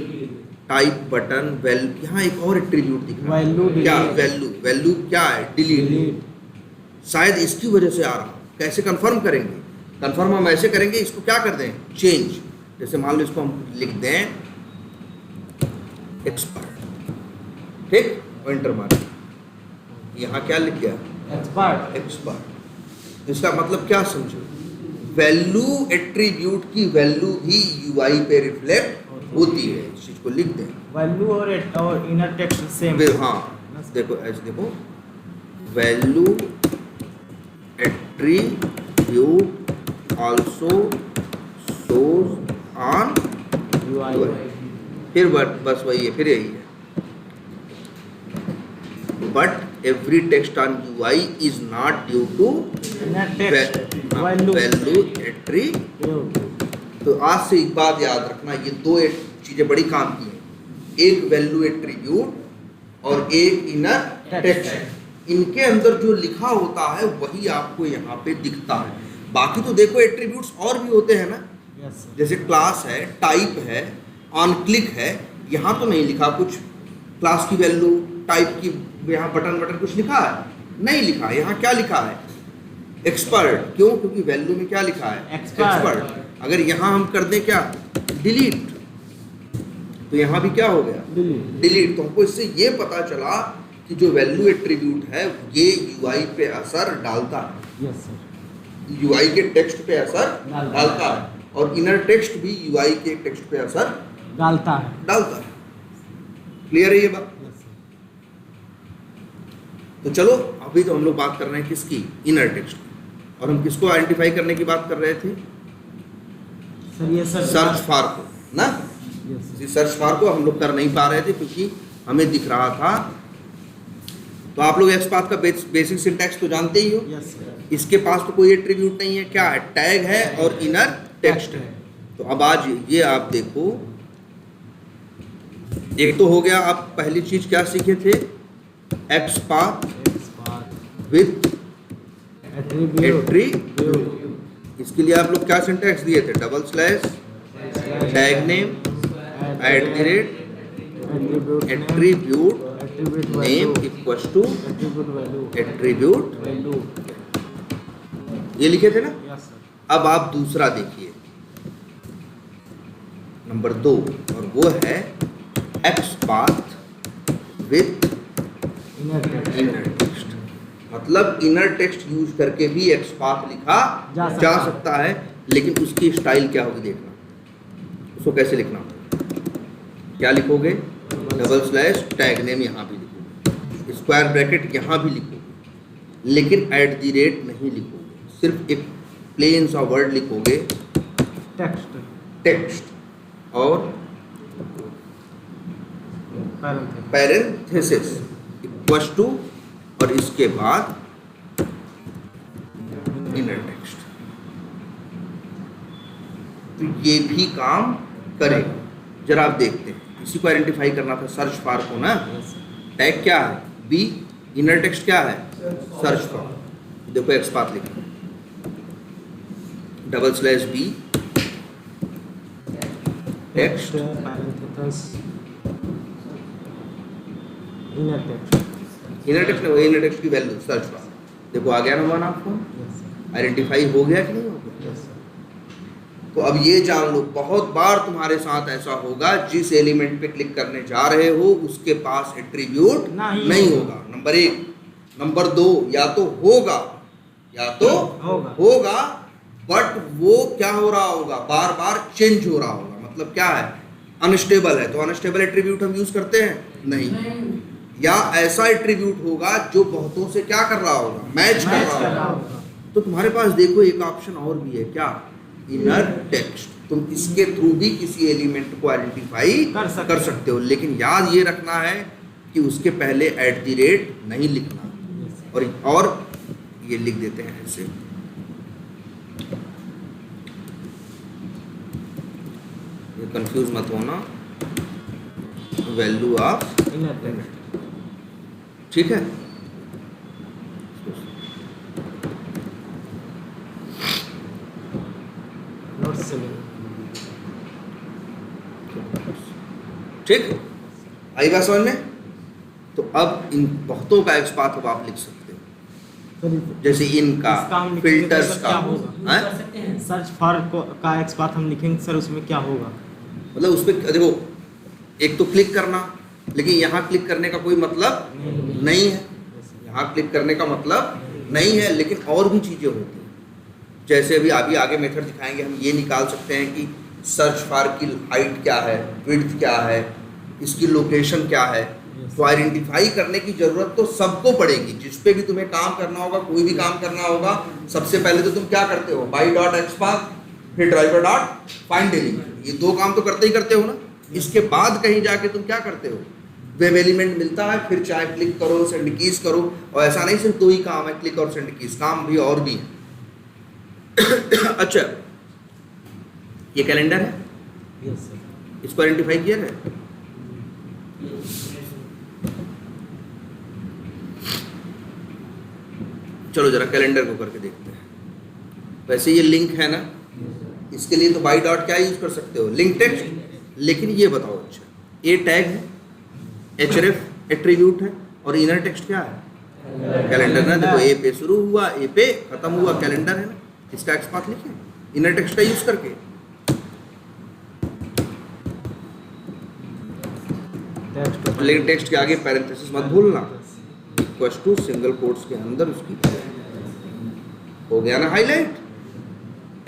टाइप बटन वैल्यू, यहाँ एक और एट्रीब्यूट दिख रहा है, क्या वैल्यू क्या है, डिलीट। शायद इसकी वजह से आ रहा, कैसे कंफर्म करेंगे, कंफर्म हम ऐसे करेंगे, इसको क्या कर दें, चेंज। जैसे मान लो इसको हम लिख दें एक्सपर्ट, ठीक, और एंटर मारें, यहाँ क्या लिख गया, एक्सपर्ट। इसका मतलब क्या समझो, वैल्यू एट्रीब्यूट की वैल्यू भी UI पे रिफ्लेक्ट होती है, इस चीज को लिख दें, वैल्यू और इनर टेक्स्ट सेम। हाँ देखो ऐसे देखो, value attribute also shows on UI, फिर बस वही है, फिर यही है, but every text on UI is not due to value attribute. तो आज से एक बात याद रखना, ये 2 चीजें बड़ी काम की हैं, एक वैल्यू एट्रीब्यूट और एक इनर टेक्स्ट। इनके अंदर जो लिखा होता है वही आपको यहाँ पे दिखता है। बाकी तो देखो एट्रीब्यूट्स और भी होते हैं ना, जैसे क्लास है, टाइप है, ऑन क्लिक है, यहाँ तो नहीं लिखा कुछ क्लास की वैल्यू, टाइप की, यहाँ बटन कुछ लिखा है, नहीं लिखा। यहाँ क्या लिखा है, एक्सपर्ट, क्यों, क्योंकि वैल्यू में क्या लिखा है, एक्सपर्ट। अगर यहाँ हम कर दें क्या, डिलीट, तो यहाँ भी क्या हो गया, डिलीट। तो हमको इससे ये पता चला कि जो वैल्यू एट्रीब्यूट है ये UI पे असर डालता है। Yes sir. UI के टेक्स्ट पे असर डालता है, और इनर टेक्स्ट भी UI के टेक्स्ट पे असर डालता है। क्लियर है ये बात? तो चलो अभी तो हम लोग बात कर रहे हैं किसकी, इनर टेक्स्ट, और हम किसको आइडेंटिफाई करने की बात कर रहे थे, सर ये सर सर्च फॉर को ना। सर्च फॉर को हम लोग कर नहीं पा रहे थे क्योंकि हमें दिख रहा था। तो आप लोग XPath का बेसिक सिंटैक्स तो जानते ही हो। Yes sir. इसके पास तो कोई एट्रीब्यूट नहीं है, क्या है, टैग है और इनर टेक्स्ट है। तो अब आज ये आप देखो, एक तो हो गया, आप पहली चीज क्या सीखे थे, XPath विथ एट्रीब्यूट। इसके लिए आप लोग क्या सिंटैक्स दिए थे, double slash tag name at the rate attribute name equals to attribute value attribute value. ये लिखे थे ना। Yes sir. अब आप दूसरा देखिए नंबर 2 और वो है XPath विथ इनर टेक्स्ट। मतलब इनर टेक्स्ट यूज करके भी XPath लिखा जा सकता है, लेकिन उसकी स्टाइल क्या होगी देखना। उसको कैसे लिखना, क्या लिखोगे, डबल स्लैश टैग नेम यहाँ भी लिखोगे, स्क्वायर ब्रैकेट यहाँ भी लिखोगे, लेकिन एट द रेट नहीं लिखोगे, सिर्फ एक प्लेन सा वर्ड लिखोगे टेक्स्ट और पैरेंथेसिस इक्वल्स टू और इसके बाद इनर टेक्स्ट। तो ये भी काम करेगा। जरा आप देखते हैं, इसी को आइडेंटिफाई करना था, सर्च फॉर को ना। टैग क्या है, बी, इनर टेक्स्ट क्या है, सर्च फॉर। देखो XPath लिखा, double slash b text inner text. Inner text नहीं, इनर टेक्स्ट की वैल्यू सर्च फॉर। देखो आ गया ना आपको, आइडेंटिफाई हो गया कि नहीं हो गया। तो अब ये जान लो, बहुत बार तुम्हारे साथ ऐसा होगा, जिस एलिमेंट पे क्लिक करने जा रहे हो उसके पास एट्रीब्यूट नहीं होगा, नंबर 1। नंबर 2, या तो होगा बट वो क्या हो रहा होगा, बार बार चेंज हो रहा होगा। मतलब क्या है, अनस्टेबल है, तो अनस्टेबल एट्रीब्यूट हम यूज करते हैं नहीं। या ऐसा एट्रीब्यूट होगा जो बहुतों से क्या कर रहा होगा, मैच कर रहा होगा। तो तुम्हारे पास देखो एक ऑप्शन और भी है, क्या, इनर टेक्स्ट। तुम इसके थ्रू भी किसी एलिमेंट को आइडेंटिफाई कर सकते हो, लेकिन याद ये रखना है कि उसके पहले एट द रेट नहीं लिखना। और ये लिख देते हैं ऐसे, ये कंफ्यूज मत होना, वैल्यू ऑफ इनर टेक्स्ट। ठीक है। ठीक, आई बात समझ में। तो अब इन बहुतों का XPath अब आप लिख सकते हो, जैसे इनका, फिल्टर्स का, कर सकते हैं। सर्च फॉर का XPath हम लिखेंगे सर, उसमें क्या होगा। मतलब उस पर देखो, एक तो क्लिक करना, लेकिन यहाँ क्लिक करने का कोई मतलब नहीं है, यहाँ क्लिक करने का मतलब नहीं है, लेकिन और भी चीज़ें होती हैं। जैसे अभी आगे मेथड दिखाएंगे, हम ये निकाल सकते हैं कि सर्च फॉर की हाइट क्या है, विड्थ क्या है, इसकी लोकेशन क्या है। तो आइडेंटिफाई करने की ज़रूरत तो सबको पड़ेगी, जिस पे भी तुम्हें काम करना होगा, कोई भी काम करना होगा। सबसे पहले तो तुम क्या करते हो, by.XPath, फिर driver.find element, ये 2 काम तो करते ही करते हो ना। इसके बाद कहीं जाके तुम क्या करते हो, वेब एलिमेंट मिलता है, फिर चाहे क्लिक करो, सेंड कीज करो। और ऐसा नहीं सिर्फ 2 ही काम है, क्लिक और सेंड कीज, काम भी और भी है। अच्छा, ये कैलेंडर है, यस सर। इसको आइडेंटिफाई किया है। चलो जरा कैलेंडर को करके देखते हैं। वैसे ये लिंक है ना, इसके लिए तो बाई डॉट क्या यूज कर सकते हो, लिंक टेक्स्ट। लेकिन ये बताओ, अच्छा, ए टैग है, href एट्रीब्यूट है, और इनर टेक्स्ट क्या है, कैलेंडर ना। देखो ए पे शुरू हुआ, ए पे खत्म हुआ, कैलेंडर है ना। इसका XPath लिखे इनर टेक्स्ट का यूज करके। लेकिन टेक्स्ट के आगे पैरेंथेसिस मत भूलना, इक्वल्स टू सिंगल कोट्स के अंदर उसकी हो गया ना हाईलाइट।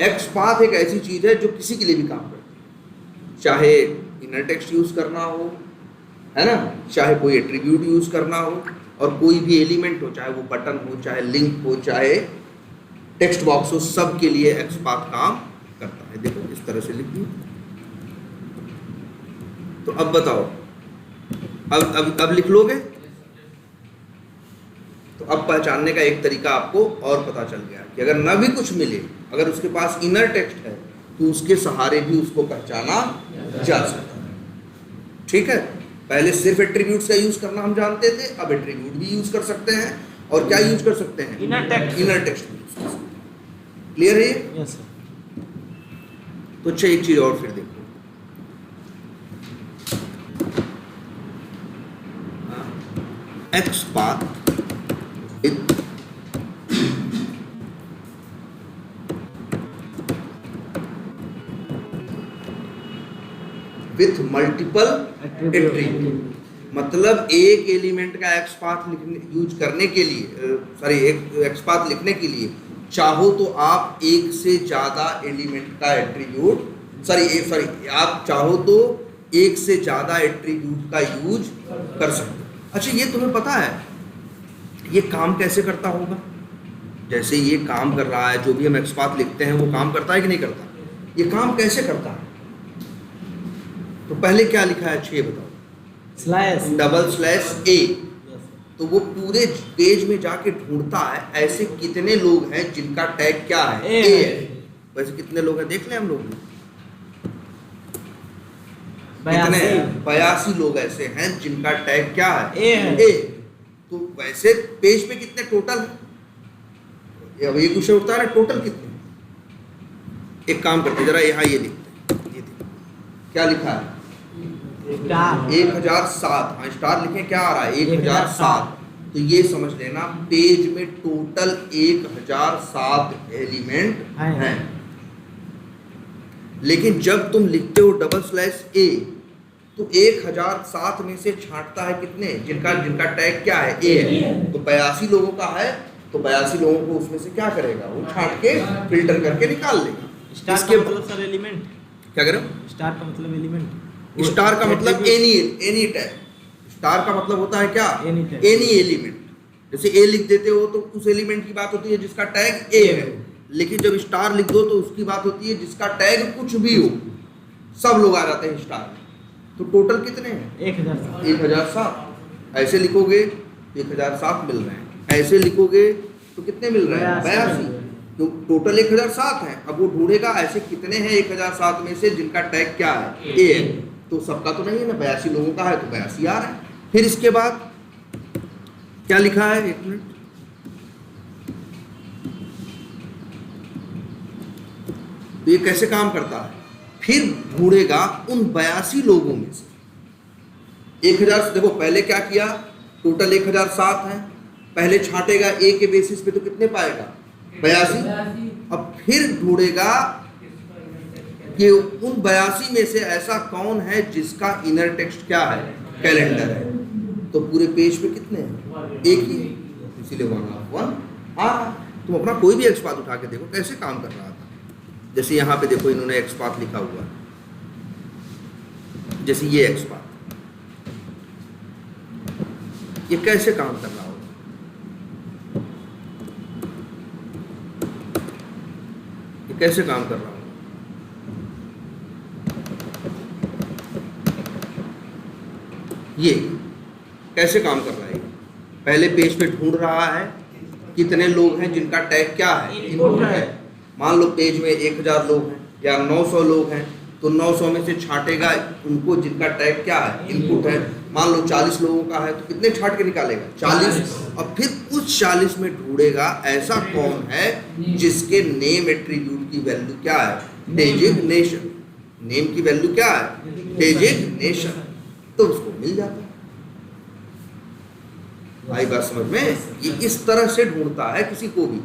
XPath एक ऐसी चीज है जो किसी के लिए भी काम करती, चाहे इनर टेक्स्ट यूज करना हो, है ना, चाहे कोई एट्रीब्यूट यूज करना हो, और कोई भी एलिमेंट हो, चाहे वो बटन हो, चाहे लिंक हो, चाहे टेक्स्ट बॉक्स हो, सब के लिए XPath काम करता है। देखो इस तरह से लिख दिया। तो अब बताओ, अब लिख लोगे। तो अब पहचानने का एक तरीका आपको और पता चल गया कि अगर न भी कुछ मिले, अगर उसके पास इनर टेक्स्ट है, तो उसके सहारे भी उसको पहचाना जा सकता है। ठीक है, पहले सिर्फ एट्रीब्यूट्स का यूज करना हम जानते थे, अब एट्रीब्यूट भी यूज कर सकते हैं, और क्या यूज कर सकते हैं, इनर टेक्स्ट भी यूज कर सकते हैं। क्लियर है ये? Yes sir. तो अच्छा, एक चीज और फिर देखो, x path with multiple attribute. मतलब एक एलिमेंट का एक्स पाथ यूज करने के लिए एक एक्स पाथ लिखने के लिए चाहो तो आप एक से ज्यादा एलिमेंट का एट्रीब्यूट आप चाहो तो एक से ज्यादा एट्रीब्यूट का यूज कर सकते हो। अच्छा, ये तुम्हें पता है ये काम कैसे करता होगा? जैसे ये काम कर रहा है, जो भी हम एक्स पाथ लिखते हैं वो काम करता है कि नहीं करता? ये काम कैसे करता है? तो पहले क्या लिखा है 6 बताओ? Slash /A। तो वो पूरे पेज में जाके ढूंढता है ऐसे कितने लोग हैं जिनका टैग क्या है? A है। वैसे कितने लोग हैं देख लें हम लोग? 82 लोग ऐसे हैं जिनका टैग क्या है? A है। A। तो वैसे पेज पे कितने टोटल है? अब ये क्वेश्चन उठता है ना, टोटल कितने? एक काम करते जरा यहाँ ये लिखते हैं, ये देखो क्या लिखा है? 1007। हाँ, स्टार लिखें, क्या आ रहा है? 1007। तो ये समझ लेना पेज में टोटल 1007 एलिमेंट हैं। लेकिन जब तुम लिखते हो /A तो 1007 में से छांटता है कितने जिनका टैग क्या है? A है। तो 82 लोगों का है, तो 82 लोगों को उसमें से क्या करेगा? वो छांट के फिल्टर करके निकाल लेगा। स्टार का मतलब सर एलिमेंट क्या करें? स्टार का मतलब एलिमेंट। स्टार का मतलब एनी टैग। स्टार का मतलब होता है क्या? Any element. जैसे ए लिख देते हो तो उस एलिमेंट की बात होती है जिसका टैग ए है, लेकिन जब स्टार लिख दो तो उसकी बात होती है जिसका टैग कुछ भी हो, सब लोग आ जाते हैं स्टार में। तो टोटल कितने हैं? 1007। ऐसे लिखोगे 1007 मिल रहे हैं, ऐसे लिखोगे तो कितने मिल रहे हैं? 82। तो टोटल 1007 है। अब वो ढूंढेगा ऐसे कितने हैं 1007 में से जिनका टैग क्या है? ए है। तो सबका तो नहीं है ना, 82 लोगों का है तो 82 आ रहा है। फिर इसके बाद क्या लिखा है? एक मिनट, तो ये कैसे काम करता है? फिर ढूंढेगा उन 82 लोगों में से 1000। देखो पहले क्या किया, टोटल 1007 है, पहले छांटेगा ए के बेसिस पे तो कितने पाएगा? 82। अब फिर ढूंढेगा कि उन 82 में से ऐसा कौन है जिसका इनर टेक्स्ट क्या है? कैलेंडर है। तो पूरे पेज पे कितने हैं? एक ही, इसीलिए 1/1। तुम अपना कोई भी एक्स पाथ उठा के देखो कैसे काम कर रहा था। जैसे यहाँ पे देखो इन्होंने एक्स पाथ लिखा हुआ, जैसे ये एक्स पाथ, ये कैसे काम कर रहा होगा? ये कैसे काम कर रहा होगा? ये कैसे काम कर रहा है? पहले पेज पे ढूंढ रहा है कितने लोग हैं जिनका टैग क्या है? इनपुट है। मान लो पेज में 1000 लोग हैं या 900 लोग हैं, तो 900 में से छांटेगा उनको जिनका टैग क्या है? इनपुट है। मान लो 40 लोगों का है तो कितने छांट के निकालेगा? 40। और फिर उस 40 में ढूंढेगा ऐसा कौन है जिसके नेम एट्रीब्यूट की वैल्यू क्या है? डेजिग्नेशन। नेम की वैल्यू क्या है? डेजिग्नेशन। तो उसको मिल जाता है। आई बात समझ में? ये इस तरह से ढूंढता है किसी को भी।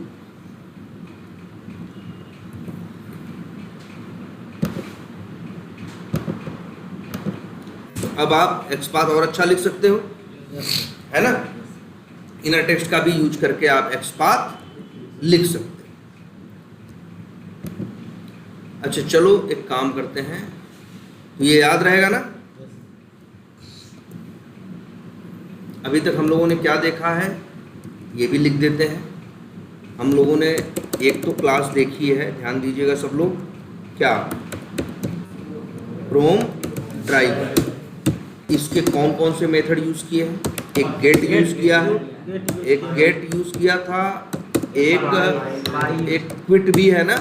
अब आप एक्स पाथ और अच्छा लिख सकते हो, है ना? इनर टेक्स्ट का भी यूज करके आप एक्स पाथ लिख सकते हो। अच्छा चलो एक काम करते हैं, ये याद रहेगा ना? अभी तक हम लोगों ने क्या देखा है ये भी लिख देते हैं। हम लोगों ने एक तो क्लास देखी है, ध्यान दीजिएगा सब लोग, क्या? Chrome driver. इसके कौन कौन से मेथड यूज किए हैं? एक गेट यूज किया है, एक गेट यूज किया था, एक क्विट भी है ना,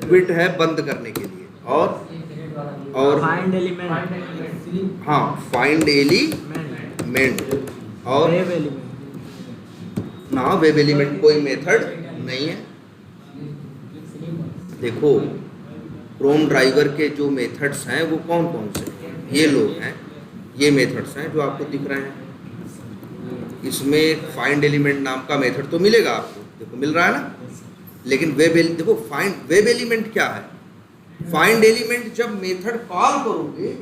क्विट है बंद करने के लिए, और फाइंड एलिमेंट, हाँ फाइंड एलिमेंट, और वेब एलिमेंट ना वेब एलिमेंट कोई मेथड नहीं है। देखो क्रोम ड्राइवर के जो मेथड्स हैं वो कौन कौन से हैं? ये लोग हैं, ये मेथड्स हैं जो आपको दिख रहे हैं। इसमें फाइंड एलिमेंट नाम का मेथड तो मिलेगा आपको, देखो मिल रहा है ना। लेकिन देखो वेब एलिमेंट क्या है? फाइंड एलिमेंट जब मेथड कॉल करोगे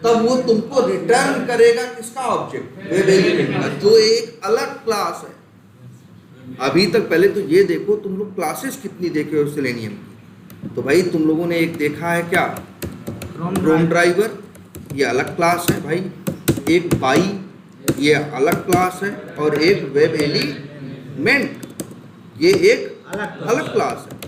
तब वो तुमको रिटर्न करेगा किसका ऑब्जेक्ट? वेब एलिमेंट का, जो एक अलग क्लास है। अभी तक पहले तो ये देखो तुम लोग क्लासेस कितनी देखे हो सेलेनियम की। तो भाई तुम लोगों ने एक देखा है क्या? क्रोम ड्राइवर, ये अलग क्लास है भाई। एक बाई, ये अलग क्लास है। और एक वेब एलिमेंट, ये एक अलग क्लास है।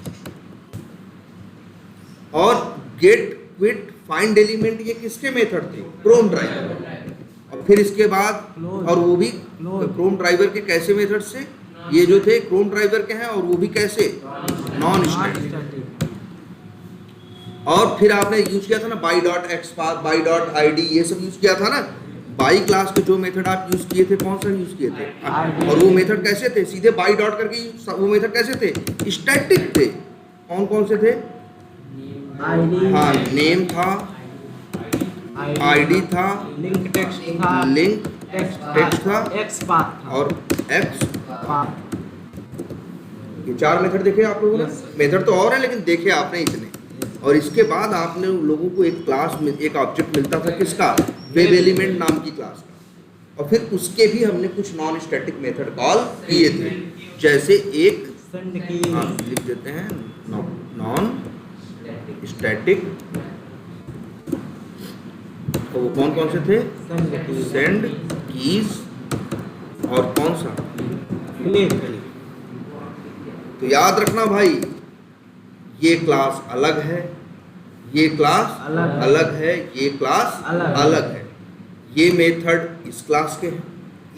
और गेट, क्विट, फाइंड एलिमेंट ये किसके मेथड थे? Chrome driver. और फिर इसके बाद और वो भी क्रोम ड्राइवर के कैसे मेथड से? ये जो थे क्रोम ड्राइवर के हैं, और वो भी कैसे? Non static. और फिर आपने यूज किया था ना by dot XPath, by dot ID, ये सब यूज किया था ना। बाई क्लास के जो मेथड आप यूज किए थे, कौन सा यूज किए थे? और वो मेथड कैसे थे? सीधे बाई डॉट करके वो मेथड कैसे थे? स्टैटिक थे। कौन कौन से थे? हाँ, नेम था, आईडी था, लिंक टेक्स्ट था, लिंक टेक्स्ट था, एक्सपाथ था और एक्स। पाथ। ये 4 मेथड देखे आप लोगों ने। Yes. मेथड तो और है लेकिन देखे आपने इतने। और इसके बाद आपने उन लोगों को एक क्लास में एक ऑब्जेक्ट मिलता था किसका? वेब एलिमेंट नाम की क्लास का। और फिर उसके भी हमने कुछ नॉन स्टैटिक मेथड कॉल किए थे, जैसे एक सेंड की, हाँ लिख देते हैं, नॉन स्टैटिक। तो वो कौन कौन से थे? सेंड, कीज, और कौन सा? क्लिक। तो याद रखना भाई, ये क्लास अलग है, ये क्लास अलग है, ये क्लास अलग है। ये मेथड इस क्लास के हैं।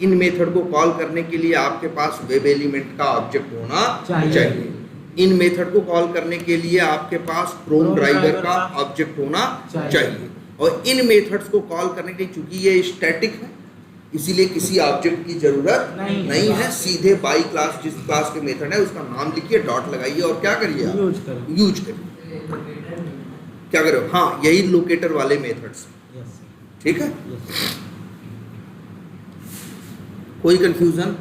इन मेथड को कॉल करने के लिए आपके पास वेब एलिमेंट का ऑब्जेक्ट होना चाहिए। इन मेथड को कॉल करने के लिए आपके पास क्रोम ड्राइवर का ऑब्जेक्ट होना चाहिए। और इन मेथड्स को कॉल करने के लिए, चूंकि ये स्टैटिक है, इसीलिए किसी ऑब्जेक्ट की जरूरत नहीं है। सीधे बाई क्लास, जिस क्लास के मेथड है उसका नाम लिखिए, डॉट लगाइए और क्या करिए? यूज करिए। क्या करो? हाँ, यही लोकेटर वाले मेथड्स, ठीक है। कोई कंफ्यूजन?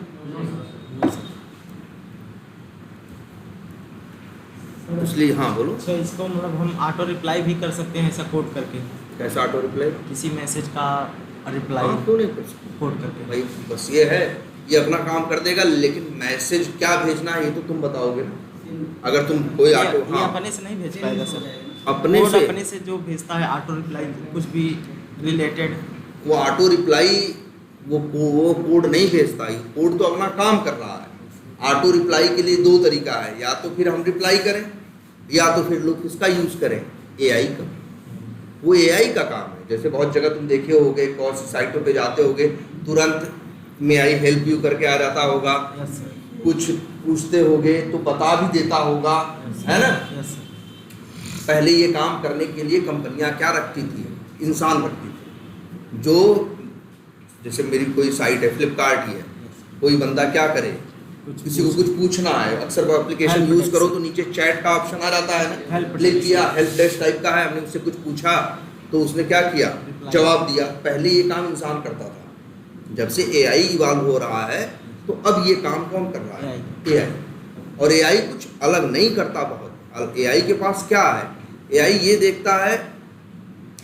इसलिए हाँ बोलो। अच्छा, इसको मतलब हम ऑटो रिप्लाई भी कर सकते हैं ऐसा कोड करके? कैसा ऑटो रिप्लाई? किसी मैसेज का रिप्लाई क्यों नहीं कर सकते कोड करके? भाई? बस ये है, ये अपना काम कर देगा, लेकिन मैसेज क्या भेजना है ये तो तुम बताओगे ना। अगर तुम कोई ऑटो, ये हाँ अपने से नहीं भेज पाएगा सर। अपने कोड से, अपने से जो भेजता है ऑटो रिप्लाई, कुछ भी रिलेटेड, वो ऑटो रिप्लाई वो कोड नहीं भेजता। ये कोड तो अपना काम कर रहा है। ऑटो रिप्लाई के लिए 2 तरीका है, या तो फिर हम रिप्लाई करें, या तो फिर लोग किसका यूज करें? एआई का। वो एआई का काम है। जैसे बहुत जगह तुम देखे होगे, कौन सी साइटों पे जाते होगे, तुरंत मे आई हेल्प यू करके आ जाता होगा। कुछ पूछते होगे तो बता भी देता होगा, है ना। पहले ये काम करने के लिए कंपनियां क्या रखती थी? इंसान रखती थी। जो जैसे मेरी कोई साइट है, फ्लिपकार्ट ही है, कोई बंदा क्या करे, किसी को कुछ पूछना है, अक्सर वो एप्लीकेशन यूज करो तो नीचे चैट का ऑप्शन आ जाता है ना, क्लिक किया, हेल्प डेस्क टाइप का है, हमने उससे कुछ पूछा तो उसने क्या किया? जवाब दिया। पहले ये काम इंसान करता था। जब से एआई इवॉल्व हो रहा है तो अब ये काम कौन कर रहा है? एआई। और एआई कुछ अलग नहीं करता बहुत। एआई के पास क्या है? एआई ये देखता है,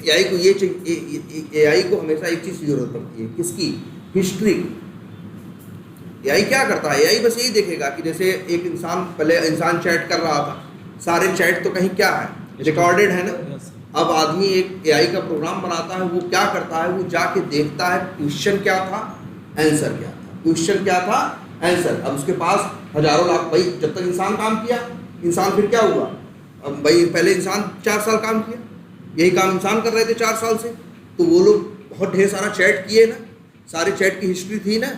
एआई को ये चाहिए, एआई को हमेशा एक चीज़ की जरूरत पड़ती है, किसकी? हिस्ट्री। एआई क्या करता है? एआई बस यही देखेगा कि जैसे एक इंसान, पहले इंसान चैट कर रहा था, सारे चैट तो कहीं क्या है? रिकॉर्डेड है ना। अब आदमी एक एआई का प्रोग्राम बनाता है, वो क्या करता है? वो जाके देखता है क्वेश्चन क्या था, आंसर क्या था, क्वेश्चन क्या था, आंसर। अब उसके पास हजारों लाख, भाई जब तक इंसान काम किया, इंसान फिर क्या हुआ? अब भाई पहले इंसान 4 साल काम किया, यही काम इंसान कर रहे थे 4 साल से, तो वो लोग बहुत ढेर सारा चैट किए ना, सारे चैट की हिस्ट्री थी ना।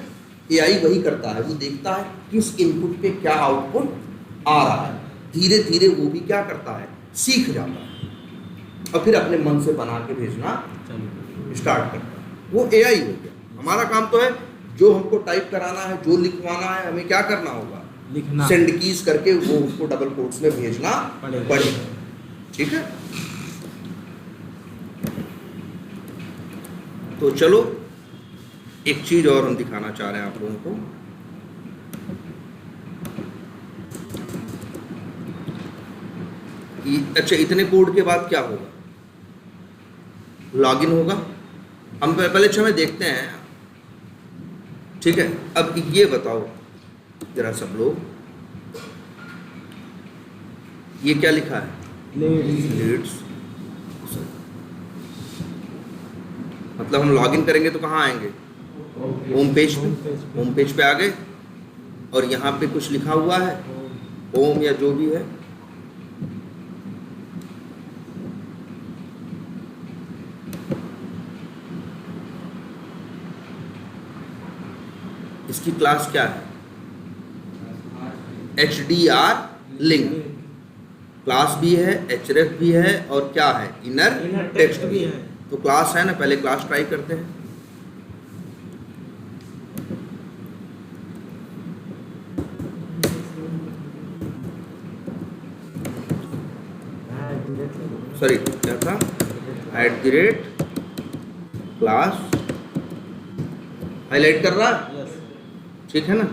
एआई वही करता है, वो देखता है किस इनपुट पे क्या आउटपुट आ रहा है। धीरे धीरे वो भी क्या करता है? सीख जाता है और फिर अपने मन से बना के भेजना स्टार्ट करता है। वो एआई हो गया। हमारा काम तो है जो हमको टाइप कराना है, जो लिखवाना है, हमें क्या करना होगा? लिखना, सेंड कीज करके वो उसको डबल कोट्स में भेजना पड़ेगा। ठीक है, तो चलो एक चीज और हम दिखाना चाह रहे हैं आप लोगों को। अच्छा, इतने कोड के बाद क्या होगा? लॉगिन होगा। हम पहले हमें देखते हैं, ठीक है। अब ये बताओ जरा सब लोग, ये क्या लिखा है? लीड्स। मतलब हम लॉगिन करेंगे तो कहाँ आएंगे? होम पेज पे। होम पेज पे आ गए और यहाँ पे कुछ लिखा हुआ है, होम या जो भी है। इसकी क्लास क्या है? HDR लिंक क्लास भी है, href भी है, और क्या है? इनर टेक्स्ट भी है। तो क्लास है ना, पहले क्लास ट्राई करते हैं। सॉरी, क्या था? @क्लास हाईलाइट कर रहा है, ठीक है ना।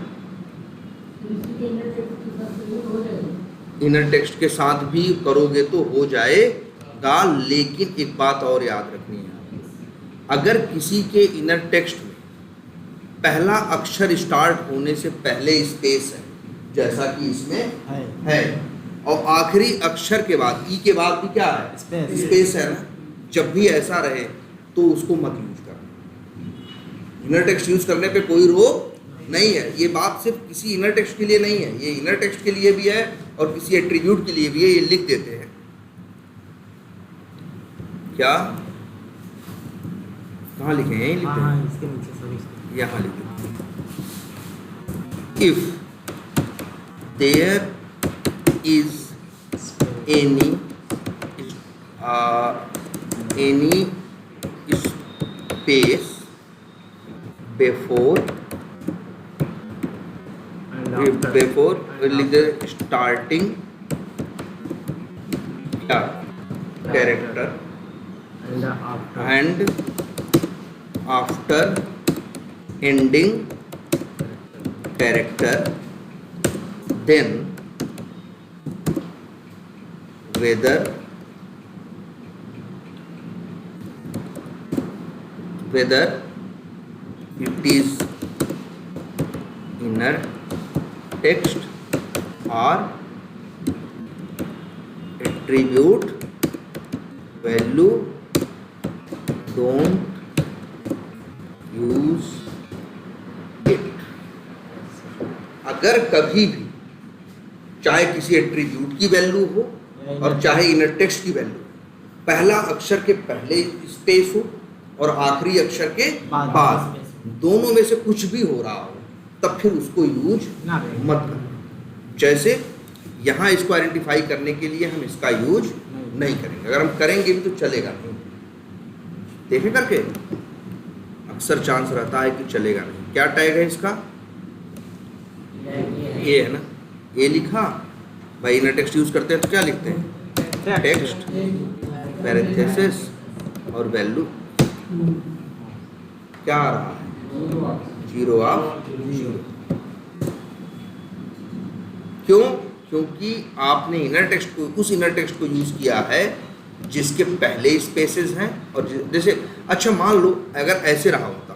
इनर टेक्स्ट के साथ भी करोगे तो हो जाएगा, लेकिन एक बात और याद रखनी है, अगर किसी के इनर टेक्स्ट में पहला अक्षर स्टार्ट होने से पहले स्पेस है, जैसा कि इसमें है, और आखिरी अक्षर के बाद ई के बाद भी क्या है? स्पेस है ना। जब भी ऐसा रहे तो उसको मत यूज करना। इनर टेक्स्ट यूज करने पे कोई रोक नहीं है। ये बात सिर्फ किसी इनर टेक्स्ट के लिए नहीं है, ये इनर टेक्स्ट के लिए भी है और किसी एट्रीब्यूट के लिए भी है। ये लिख देते हैं क्या? कहाँ लिखे हैं? लिखते हैं इसके नीचे सभी यहाँ लिखे। If there is any space before लिख दे starting character and after ending character, then whether it is inner text or attribute value, don't use it। अगर कभी भी चाहे किसी एट्रीब्यूट की वैल्यू हो और चाहे इनर टेक्स्ट की वैल्यू, पहला अक्षर के पहले स्पेस हो और आखिरी अक्षर के बाद, दोनों में से कुछ भी हो रहा हो, तब फिर उसको यूज मत करना। जैसे यहाँ इसको आइडेंटिफाई करने के लिए हम इसका यूज नहीं करेंगे। अगर हम करेंगे भी तो चलेगा नहीं। देखे करके अक्सर चांस रहता है कि चलेगा नहीं। क्या टैग है इसका? ये है ना, ये लिखा भाई। इनर टेक्स्ट यूज करते हैं तो क्या लिखते हैं? टेक्स्ट पैरेंथेसिस और वैल्यू क्या आ रहा है? 0 ऑफ 0। क्यों? क्योंकि आपने इनर टेक्स्ट को, उस इनर टेक्स्ट को यूज किया है जिसके पहले स्पेसेस हैं। और जैसे अच्छा मान लो अगर ऐसे रहा होता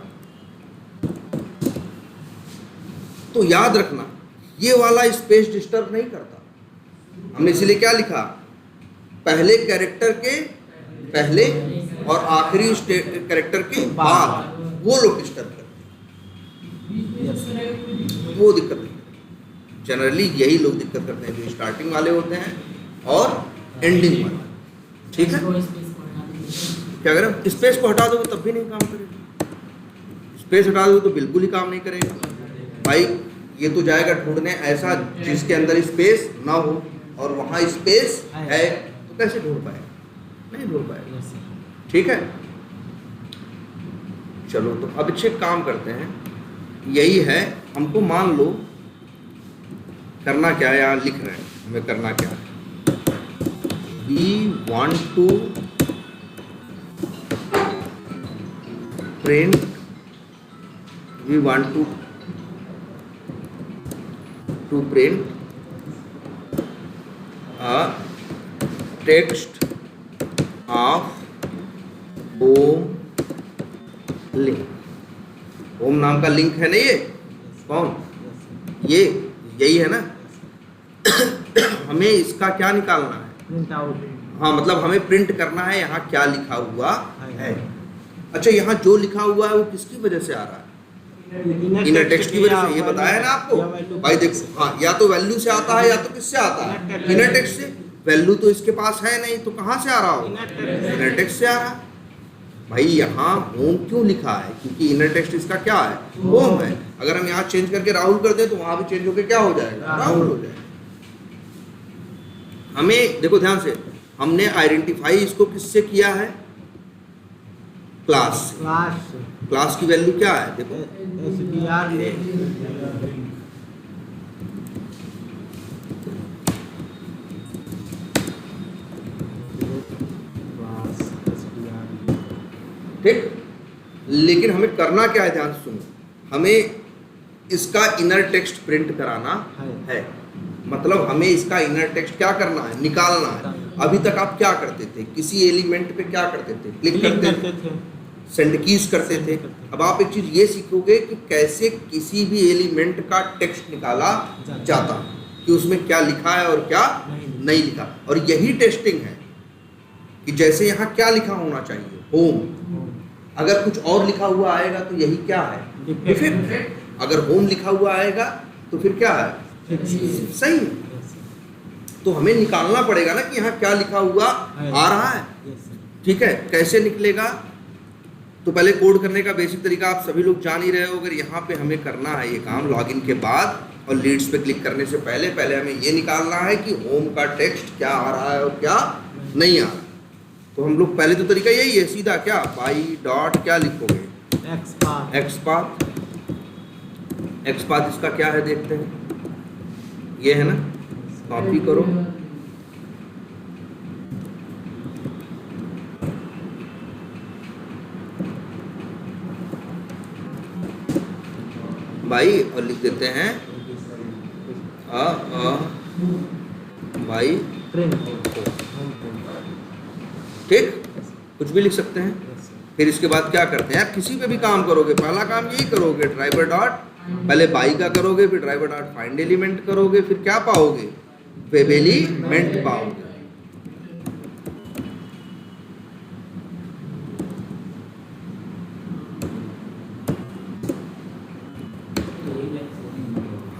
तो याद रखना ये वाला स्पेस डिस्टर्ब नहीं करता। हमने इसलिए क्या लिखा? पहले कैरेक्टर के पहले और आखिरी कैरेक्टर के बाद वो लोग डिस्टर्ब करते हैं, वो दिक्कत नहीं। जनरली यही लोग दिक्कत करते हैं, जो स्टार्टिंग वाले होते हैं और एंडिंग वाले। ठीक है, क्या करें? स्पेस को हटा दोगे तब भी नहीं काम करेगा। स्पेस हटा दोगे तो बिल्कुल ही काम नहीं करेगा भाई। ये तो जाएगा ढूंढने ऐसा जिसके अंदर स्पेस ना हो, और वहाँ स्पेस है तो कैसे ढूंढ पाएगा? नहीं ढूंढ पाएगा। ठीक है, चलो तो अब अच्छे काम करते हैं। यही है, हमको मान लो करना क्या है, यहाँ लिख रहे हैं हमें करना क्या है। We want to print we want to print a text of home link. Home नाम का लिंक है ना ये, कौन ये, यही है ना। हमें इसका क्या निकालना है, प्रिंट आउट। हाँ मतलब हमें प्रिंट करना है यहाँ क्या लिखा हुआ है। है। अच्छा यहाँ जो लिखा हुआ है वो किसकी वजह से आ रहा है, इनर टेक्स्ट की वजह से। ये बताया ना आपको भाई, देखो हाँ, या तो वैल्यू से आता है या तो किससे आता है, इनर टेक्स्ट से। वैल्यू तो इसके पास है नहीं, तो कहाँ से आ रहा हो, इनर टेक्स्ट से आ रहा है। भाई यहाँ होम क्यों लिखा है, क्योंकि इनर टेक्स्ट इसका क्या है, होम है। अगर हम यहाँ चेंज करके राहुल कर दें तो वहां भी चेंज होकर क्या हो जाएगा, राहुल हो जाएगा। हमें देखो ध्यान से, हमने आइडेंटिफाई इसको किससे किया है, क्लास से। क्लास की वैल्यू क्या है, देखो ठीक। लेकिन हमें करना क्या है, ध्यान से सुनो, हमें इसका इनर टेक्स्ट प्रिंट कराना है। मतलब हमें इसका इनर टेक्स्ट क्या करना है, निकालना है। अभी तक आप क्या करते थे, किसी एलिमेंट पे क्या करते थे, क्लिक करते थे, सेंड कीज करते थे। अब आप एक चीज ये सीखोगे कि कैसे किसी भी एलिमेंट का टेक्स्ट निकाला जाता है, कि उसमें क्या लिखा है और क्या नहीं लिखा। और यही टेस्टिंग है कि जैसे यहाँ क्या लिखा होना चाहिए, होम। अगर कुछ और लिखा हुआ आएगा तो यही क्या है, डिफेक्ट। अगर होम लिखा हुआ आएगा तो फिर क्या है, सही। तो हमें निकालना पड़ेगा ना कि यहाँ क्या लिखा हुआ आ रहा है। ठीक है, कैसे निकलेगा, तो पहले कोड करने का बेसिक तरीका आप सभी लोग जान ही रहे हो। अगर यहाँ पे हमें करना है ये काम लॉगिन के बाद और लीड्स पे क्लिक करने से पहले हमें ये निकालना है कि होम का टेक्स्ट क्या आ रहा है और क्या नहीं आ रहा। तो हम लोग पहले तो तरीका यही है, सीधा क्या, बाई डॉट क्या लिखोगे, एक्सपाथ। एक्सपाथ इसका क्या है देखते हैं, ये है ना, कॉपी करो, भाई, और लिख देते हैं भाई ठीक, कुछ भी लिख सकते हैं। फिर इसके बाद क्या करते हैं, आप किसी पे भी काम करोगे पहला काम यही करोगे, ड्राइवर डॉट पहले बाई का करोगे, फिर ड्राइवर डॉट फाइंड एलिमेंट करोगे, फिर क्या पाओगे, वेब एलिमेंट पाओगे।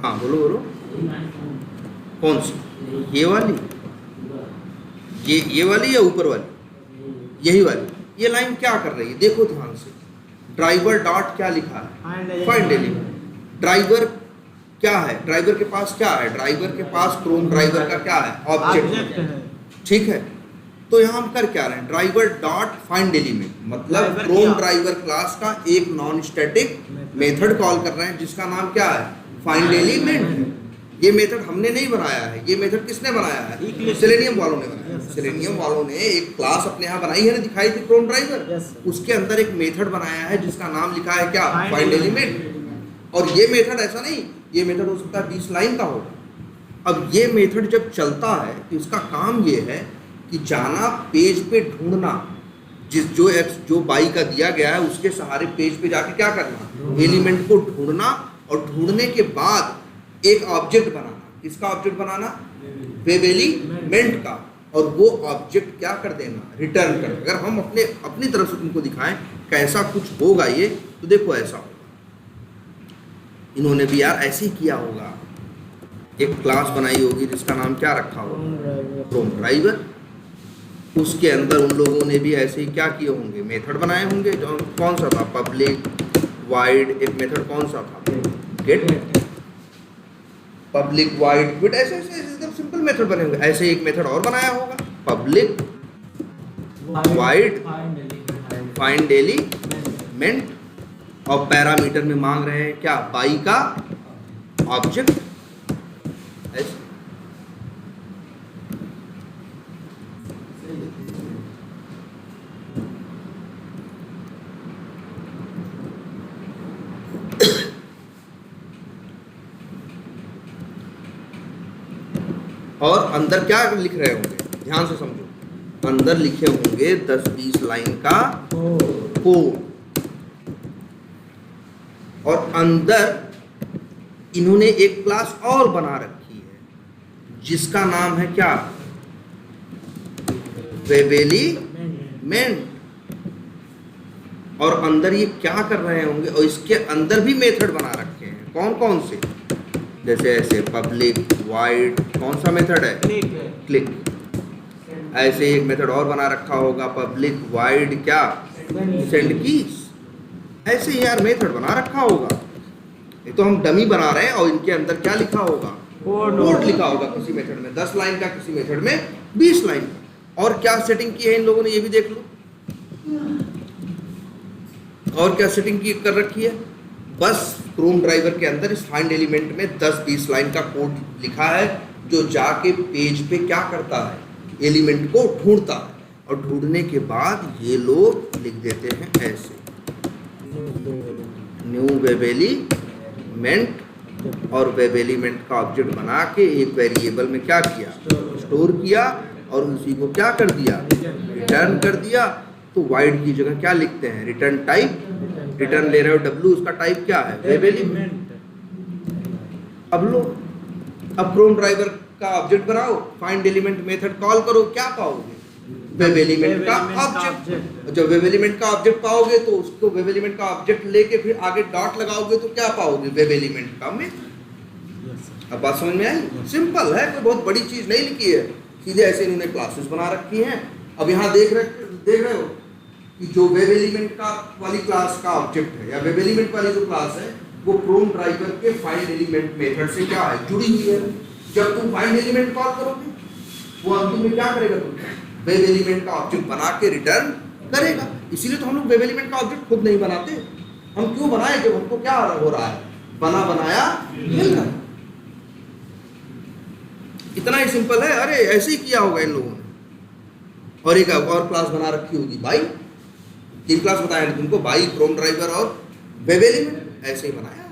हाँ बोलो बोलो, कौन सी, ये वाली, ये वाली या ऊपर वाली, यही वाली। ये लाइन क्या कर रही है, देखो ध्यान से, ड्राइवर डॉट क्या लिखा है, फाइंड एलिमेंट। ड्राइवर क्या है, ड्राइवर के पास क्या है, ड्राइवर के पास क्रोम ड्राइवर का क्या है, ऑब्जेक्ट है। ठीक है, तो यहाँ हम कर क्या रहे हैं, ड्राइवर डॉट फाइंड एलिमेंट, मतलब क्रोम ड्राइवर क्लास का एक नॉन स्टैटिक मेथड कॉल कर रहे हैं जिसका नाम क्या है, फाइंड एलिमेंट। ये मेथड हमने नहीं बनाया है, ये मेथड किसने बनाया है, सेलेनियम वालों ने बनाया। सेलेनियम वालों ने एक क्लास अपने यहाँ बनाई है ना, दिखाई थी क्रोम ड्राइवर, उसके अंदर एक मेथड बनाया है जिसका नाम लिखा है क्या, फाइंड एलिमेंट। और ये मेथड ऐसा नहीं, ये मेथड हो सकता है 20 लाइन का होगा। अब ये मेथड जब चलता है तो इसका काम ये है कि जाना पेज पे ढूंढना, जो बाई का दिया गया है उसके सहारे पेज पे जाके क्या करना, एलिमेंट को ढूंढना, और ढूंढने के बाद एक ऑब्जेक्ट बनाना। किसका ऑब्जेक्ट बनाना, वेब एलिमेंट का। और वो ऑब्जेक्ट क्या कर देना, रिटर्न कर। अगर हम अपनी तरफ से तुमको दिखाएं कैसा कुछ होगा ये, तो देखो ऐसा होगा। इन्होंने भी यार ऐसे ही किया होगा, एक क्लास बनाई होगी जिसका नाम क्या रखा होगा, क्रोम ड्राइवर। उसके अंदर उन लोगों ने भी ऐसे ही क्या किए होंगे, मेथड बनाए होंगे। जो कौन सा था, पब्लिक वाइड, एक मेथड कौन सा था, गेट, पब्लिक वाइड क्विट, ऐसे ऐसे एकदम सिंपल मेथड बने होंगे। ऐसे एक मेथड और बनाया होगा, पब्लिक वाइड फाइंड एलिमेंट, और पैरामीटर में मांग रहे हैं क्या, बाई का ऑब्जेक्ट। ऐसे और अंदर क्या लिख रहे होंगे, ध्यान से समझो, अंदर लिखे होंगे 10-20 लाइन का कोड, और अंदर इन्होंने एक क्लास और बना रखी है जिसका नाम है क्या, वेबेलीमेंट। और अंदर ये क्या कर रहे होंगे, और इसके अंदर भी मेथड बना रखे हैं, कौन कौन से, जैसे ऐसे पब्लिक वाइड, कौन सा मेथड है, क्लिक। ऐसे एक मेथड और बना रखा होगा, पब्लिक वाइड क्या, सेंड कीज। ऐसे ही यार मेथड बना रखा होगा। ये तो हम डमी बना रहे हैं, और इनके अंदर क्या लिखा होगा, कोड लिखा होगा, किसी मेथड में 10 लाइन का, किसी मेथड में 20 लाइन का। और क्या सेटिंग की है इन लोगों ने, ये भी देख लो, और क्या सेटिंग की कर रखी है, बस क्रोम ड्राइवर के अंदर इस फाइंड एलिमेंट में 10-20 लाइन का कोड लिखा है, जो जाके पेज पे क्या करता है, एलिमेंट को ढूंढता है, और ढूंढने के बाद ये लोग लिख देते हैं ऐसे, न्यू वेब एलिमेंट, और वेब एलिमेंट का ऑब्जेक्ट बना के एक वेरिएबल में क्या किया, स्टोर किया, और उसी को क्या कर दिया, रिटर्न कर दिया। तो वाइड की जगह क्या लिखते हैं, रिटर्न टाइप, रिटर्न ले रहे हो डब्ल्यू, उसका टाइप क्या है, वेब एलिमेंट। अब लो, अब क्रोम ड्राइवर का ऑब्जेक्ट बनाओ, फाइंड एलिमेंट मेथड कॉल करो, क्या पाओगे, वेब एलिमेंट का ऑब्जेक्ट। जब वेब एलिमेंट का ऑब्जेक्ट पाओगे तो उसको वेब एलिमेंट का ऑब्जेक्ट लेके फिर आगे डॉट लगाओगे तो क्या पाओगे, वेब एलिमेंट का मेथड। अब बात समझ में आई, सिंपल है, कोई बहुत बड़ी चीज नहीं लिखी है, सीधे ऐसे इन्होंने क्लासेस बना रखी हैं। अब यहाँ देख रहे हो कि जो वेब एलिमेंट का वाली क्लास का ऑब्जेक्ट है, या वेब एलिमेंट वाली जो क्लास है, वो क्रोम ड्राइवर के फाइंड एलिमेंट मेथड से क्या है, जुड़ी हुई है। जब तुम फाइंड एलिमेंट कॉल करोगे, वो अंतिम में क्या करेगा, तुम वेब एलिमेंट का ऑब्जेक्ट बना के रिटर्न करेगा। इसीलिए तो हम लोग वेब एलिमेंट का ऑब्जेक्ट खुद नहीं बनाते। हम क्यों बनाए, जब हमको क्या हो रहा है, बना बनाया मिल रहा है। इतना ही सिंपल है। अरे ऐसे ही किया होगा इन लोगों ने। और एक और क्लास बना रखी होगी बाई, 3 क्लास बताया तुमको, बाई, क्रोम ड्राइवर और वेब एलिमेंट, ऐसे ही बनाया।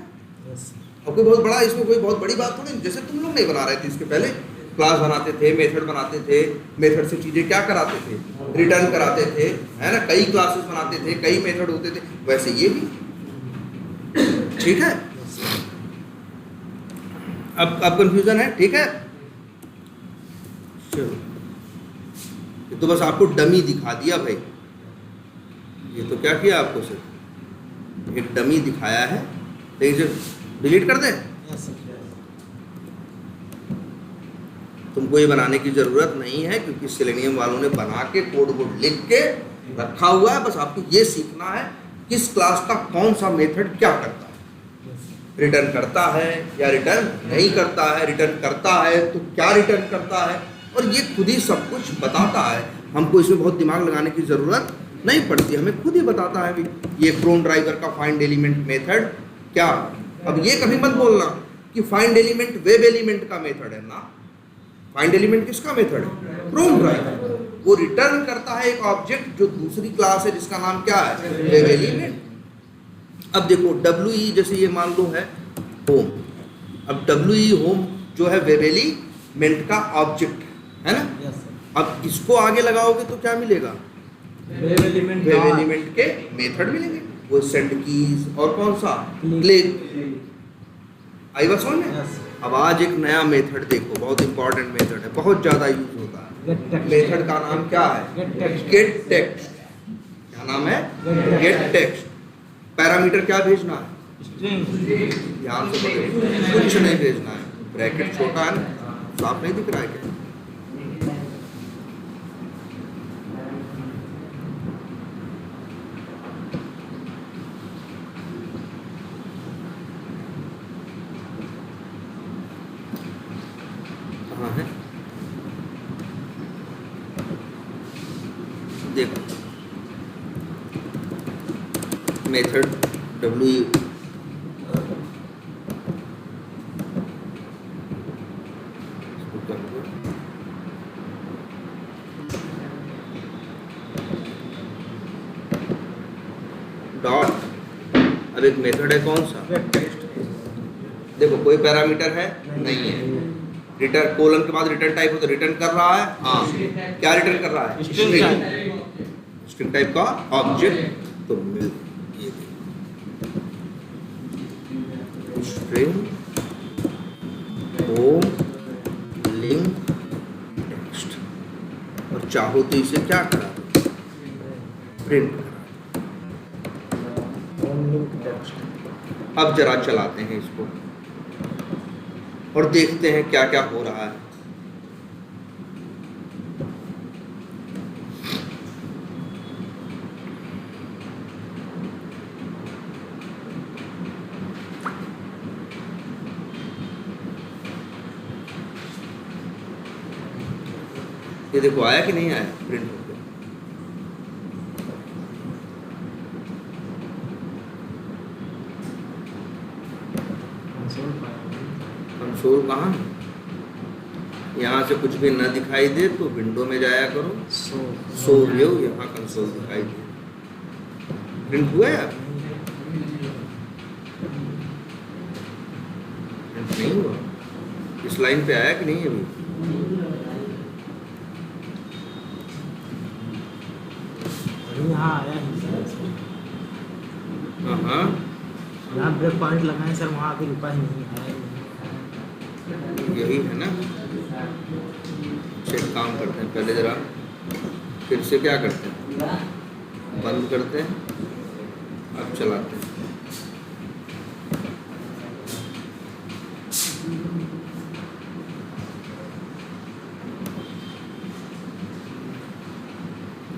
और कोई बहुत बड़ा, इसमें कोई बहुत बड़ी बात थोड़ी, जैसे तुम लोग नहीं बना रहे थे इसके पहले, क्लास बनाते थे, मेथड बनाते थे, मेथड से चीजें क्या कराते थे, रिटर्न कराते थे, है ना, कई क्लासेस बनाते थे, कई मेथड होते थे, वैसे ये भी। ठीक है, अब कंफ्यूजन है, ठीक है। चलो, ये तो बस आपको डमी दिखा दिया भाई, ये तो क्या किया आपको, सिर्फ एक डमी दिखाया है। तो इसे डिलीट कर दें, तुमको ये बनाने की जरूरत नहीं है, क्योंकि सेलेनियम वालों ने बना के कोड वोड लिख के रखा हुआ है। बस आपको ये सीखना है किस क्लास का कौन सा मेथड क्या करता है, रिटर्न करता है या रिटर्न नहीं करता है, रिटर्न करता है तो क्या रिटर्न करता है, और ये खुद ही सब कुछ बताता है। हमको इसमें बहुत दिमाग लगाने की ज़रूरत नहीं पड़ती, हमें खुद ही बताता है भी ये क्रोम ड्राइवर का फाइंड एलिमेंट मेथड क्या। अब ये कभी मत बोलना कि फाइंड एलिमेंट वेब एलिमेंट का मेथड है ना, फाइंड एलिमेंट किसका मेथड है, क्रोम ड्राइवर। वो रिटर्न करता है एक ऑब्जेक्ट जो दूसरी क्लास है जिसका नाम क्या है, वेब एलिमेंट। अब देखो WE, जैसे ये मान लो है होम, अब WE होम जो है वेब एलिमेंट का ऑब्जेक्ट है ना। अब इसको आगे लगाओगे तो क्या मिलेगा, वेब एलिमेंट के मेथड मिलेंगे, वो सेंड कीज और कौन सा, क्लिक। आई बात समझ में। अब आज एक नया मेथड देखो, बहुत इंपॉर्टेंट मेथड है, बहुत ज़्यादा यूज होता है। मेथड का नाम क्या है, गेट टेक्स्ट। क्या नाम है, गेट टेक्स्ट। पैरामीटर क्या भेजना है, ध्यान से बोलो, कुछ नहीं भेजना है। ब्रैकेट छोटा है ना, साफ नहीं दिख रहा है क्या, है? देखो मेथड WE डॉट, अब एक मेथड है कौन सा, देखो कोई पैरामीटर है नहीं है, रिटर्न कोलन के बाद रिटर्न टाइप हो तो रिटर्न कर रहा है, हाँ क्या रिटर्न कर रहा है, String स्ट्रिंग टाइप का ऑब्जेक्ट। तो मिल ये स्ट्रिंग होम लिंक टेक्स्ट, और चाहो तो इसे क्या करा दो, प्रिंट करा। Home link text. अब जरा चलाते हैं इसको और देखते हैं क्या क्या हो रहा है। ये देखो आया कि नहीं आया, प्रिंट हो गया। कंसोल कहाँ है? यहाँ से कुछ भी न दिखाई दे तो विंडो में जाया करो, सो व्यू, यहाँ कंसोल दिखाई दे। प्रिंट हुआ यार, प्रिंट नहीं हुआ। इस लाइन पे आया कि नहीं अभी? यहाँ आया ही सर। हाँ यहाँ ब्रेक पॉइंट लगाए सर, वहाँ अभी रुका ही नहीं आया। यही है ना। चेक काम करते हैं पहले जरा, फिर से क्या करते हैं, बंद करते हैं, अब चलाते हैं।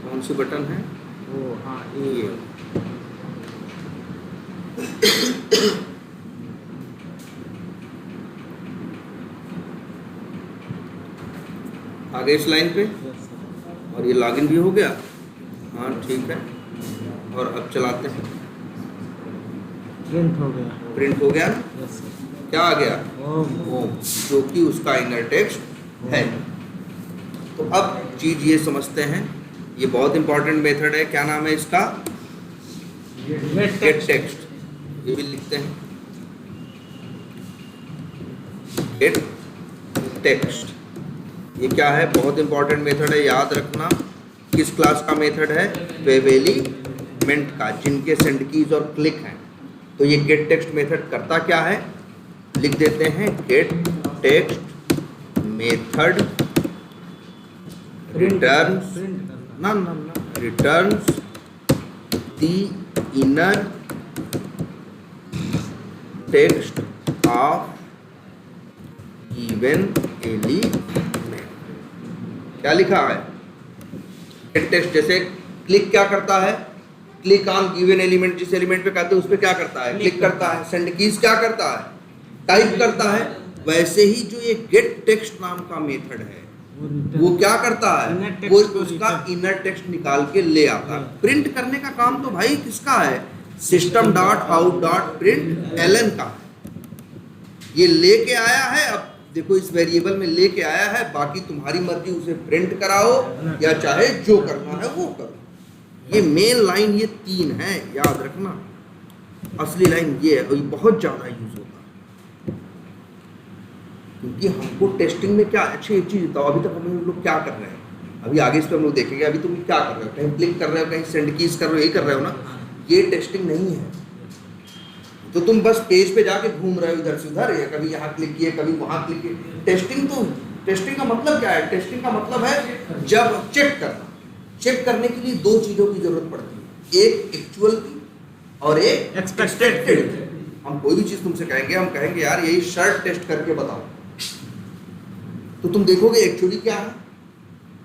कौन सी बटन है वो? हाँ ये। आगे इस लाइन पे, और ये लॉगिन भी हो गया। हाँ ठीक है, और अब चलाते हैं। प्रिंट हो गया। प्रिंट हो गया, यस सर। क्या आ गया, होम। होम, जो कि उसका इनर टेक्स्ट है। तो अब चीज ये समझते हैं, ये बहुत इंपॉर्टेंट मेथड है। क्या नाम है इसका, गेट टेक्स्ट। ये भी लिखते हैं, गेट टेक्स्ट। ये क्या है, बहुत इंपॉर्टेंट मेथड है, याद रखना। किस क्लास का मेथड है, वेब एलिमेंट का, जिनके सेंड कीज और क्लिक हैं। तो ये गेट टेक्स्ट मेथड करता क्या है, लिख देते हैं, गेट टेक्स्ट मेथड रिटर्न्स ना returns the inner text of given element. क्या लिखा है, गेट टेक्स्ट। जैसे क्लिक क्या करता है, क्लिक ऑन गिवन एलिमेंट, जिस एलिमेंट पे कहते हैं उस पे क्या करता है, क्लिक करता है। सेंड कीज क्या करता है, टाइप करता है। वैसे ही जो ये गेट टेक्स्ट नाम का मेथड है वो क्या करता है, वो उसका इनर टेक्स्ट निकाल के ले आता है। प्रिंट करने का काम तो भाई किसका है, system dot out dot print LN का। ये लेके आया है, अब देखो इस वेरिएबल में लेके आया है, बाकी तुम्हारी मर्जी, उसे प्रिंट कराओ या चाहे जो करना है वो करो। ये मेन लाइन ये तीन है, याद रखना। असली लाइन ये है, और ये बहुत ज़्यादा यूज होता है, क्योंकि हमको टेस्टिंग में क्या अच्छी एक चीज़ बताओ। अभी तक हम लोग क्या कर रहे हैं, अभी आगे इस पर हम लोग देखेंगे। अभी तुम क्या कर रहे हो, कहीं क्लिक कर रहे हो, कहीं सेंड कीज कर रहे हो, यही कर रहे हो ना। ये टेस्टिंग नहीं है। तो तुम बस पेज पे जाके घूम रहे हो इधर से उधर, या कभी यहाँ क्लिक किए कभी वहाँ क्लिक किए। टेस्टिंग तो, टेस्टिंग का मतलब क्या है, टेस्टिंग का मतलब है जब चेक करना। चेक करने के लिए दो चीज़ों की जरूरत पड़ती है, एक एक्चुअल की और एक एक्सपेक्टेड। हम कोई भी चीज़ तुमसे कहेंगे, हम कहेंगे यार यही शर्ट टेस्ट करके बताओ, तो तुम देखोगे एक्चुअली क्या है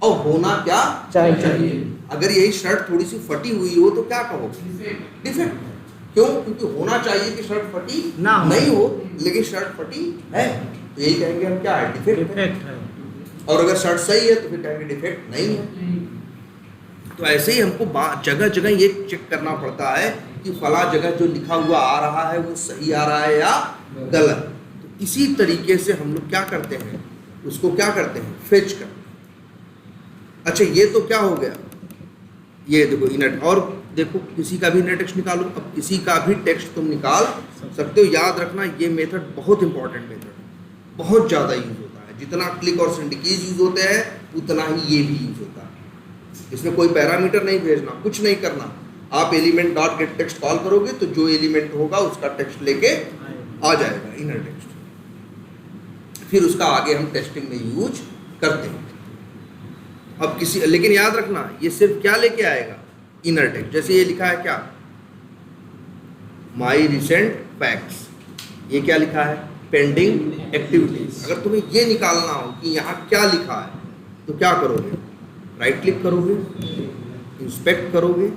और होना क्या चाहिए। अगर यही शर्ट थोड़ी सी फटी हुई हो तो क्या कहोगे, डिफेक्ट। क्यों, क्योंकि होना चाहिए कि शर्ट फटी नहीं हो, लेकिन शर्ट फटी है, तो यही कहेंगे हम क्या है, डिफेक्ट है। और अगर शर्ट सही है तो फिर कहेंगे डिफेक्ट नहीं है। तो ऐसे ही हमको जगह जगह ये चेक करना पड़ता है कि फला जगह जो लिखा हुआ आ रहा है वो सही आ रहा है या गलत। तो इसी तरीके से हम लोग क्या करते हैं, उसको क्या करते हैं, फेच करते हैं। अच्छा ये तो क्या हो गया, ये देखो इनर, और देखो किसी का भी इनर टेक्स्ट निकालो। अब किसी का भी टेक्स्ट तुम निकाल सकते हो। याद रखना ये मेथड बहुत इंपॉर्टेंट मेथड है, बहुत ज़्यादा यूज होता है। जितना क्लिक और सेंड कीज यूज होते हैं उतना ही ये भी यूज होता है। इसमें कोई पैरामीटर नहीं भेजना, कुछ नहीं करना। आप element dot gate text call करोगे तो जो एलिमेंट होगा उसका टेक्स्ट लेके आ जाएगा, इनर टेक्स्ट। फिर उसका आगे हम टेस्टिंग में यूज करते हैं। अब किसी, लेकिन याद रखना ये सिर्फ क्या लेके आएगा, इनर टेक्स्ट। जैसे ये लिखा है क्या, माई रिसेंट फैक्ट्स, ये क्या लिखा है, पेंडिंग एक्टिविटीज। अगर तुम्हें ये निकालना हो कि यहाँ क्या लिखा है तो क्या करोगे, राइट क्लिक करोगे, इंस्पेक्ट करोगे,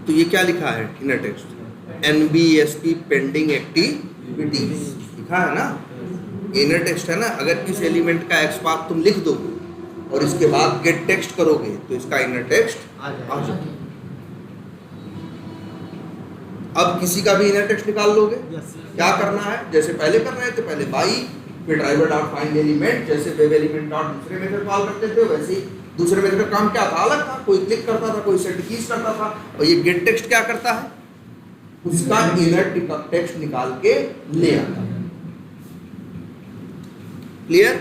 तो ये क्या लिखा है inner text, NBSP pending activities लिखा है ना, इनर टेक्स्ट है ना। अगर इस एलिमेंट का एक्स पाथ तुम लिख दोगे और इसके बाद गेट टेक्स्ट करोगे तो इसका इनर टेक्स्ट आ जाएगा। अब किसी का भी इनर टेक्स्ट निकाल लोगे, क्या करना है, जैसे पहले कर रहे थे, पहले बाई फिर ड्राइवर डॉट फाइंड एलिमेंट, जैसे वेब एलिमेंट डॉट दूसरे मेथड कॉल करते थे वैसे ही दूसरे मेथड का काम क्या था, अलग था। कोई क्लिक करता था, कोई सेट कीज करता था, और ये गेट टेक्स्ट क्या करता है, उसका इनर टेक्स्ट निकाल के ले आता है। क्लियर?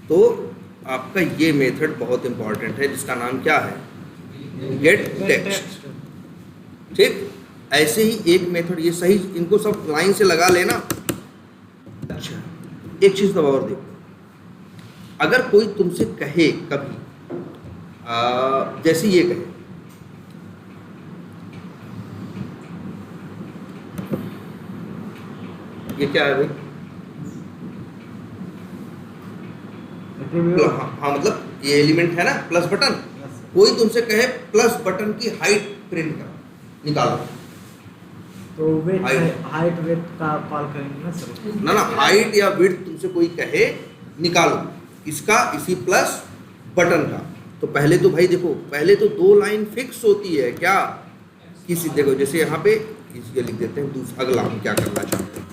तो आपका ये मेथड बहुत इंपॉर्टेंट है जिसका नाम क्या है, गेट टेक्स्ट। ठीक, ऐसे ही एक मेथड, ये सही, इनको सब लाइन से लगा लेना। अच्छा, एक चीज तो और देखो, अगर कोई तुमसे कहे कभी जैसे ये कहे ये क्या है भाई, हाँ मतलब ये एलिमेंट है ना प्लस बटन, कोई तुमसे कहे प्लस बटन की हाइट प्रिंट करो, निकालो, तो वेट हाइट वेट का कॉल करेंगे ना सर? ना हाइट या विड्थ तुमसे कोई कहे निकालो इसका, इसी प्लस बटन का, तो पहले तो भाई देखो, पहले तो दो लाइन फिक्स होती है क्या, किसी देखो जैसे यहाँ पे इसके लिख देते हैं, दूसरा अगला हम क्या करना चाहते हैं,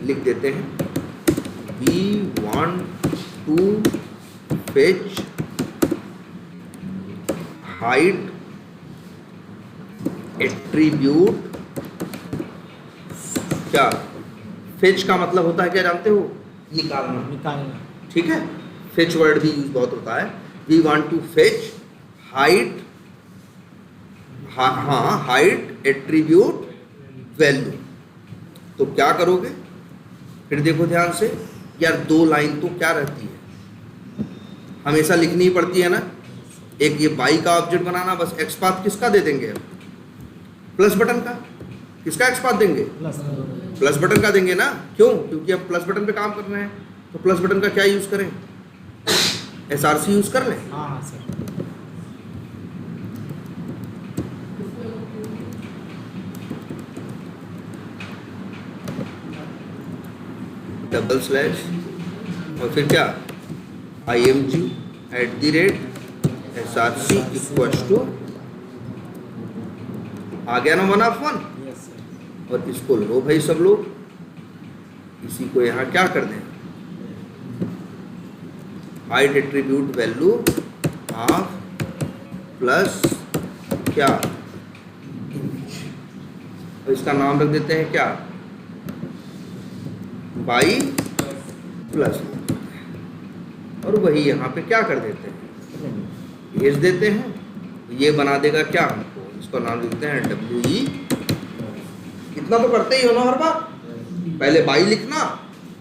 लिख देते हैं we want to fetch height attribute, क्या फेच का मतलब होता है क्या जानते हो, निकालना। ठीक है, फेच वर्ड भी यूज बहुत होता है। We want to fetch height, हाँ हाइट एट्रीब्यूट वैल्यू, तो क्या करोगे, फिर देखो ध्यान से यार, दो लाइन तो क्या रहती है, हमेशा लिखनी ही पड़ती है ना। एक ये बाई का ऑब्जेक्ट बनाना, बस एक्स पाथ किसका दे देंगे, प्लस बटन का, किसका एक्स पाथ देंगे, प्लस बटन का देंगे ना। क्यों, क्योंकि अब प्लस बटन पे काम कर रहे हैं, तो प्लस बटन का क्या यूज करें, SRC यूज कर लें। हाँ सर, डबल स्लैश और फिर क्या, IMG @SRC इक्वल्स टू, आ गया ना 1/1। और इसको लो भाई सब लोग, इसी को यहाँ क्या कर दें, height attribute value of plus क्या इमेज, और इसका नाम रख देते हैं क्या, बाई प्लस, और वही यहाँ पे क्या कर देते हैं, भेज देते हैं, ये बना देगा क्या हमको, इसको नाम देते हैं WE। इतना तो करते ही हो ना हर बार, पहले बाई लिखना,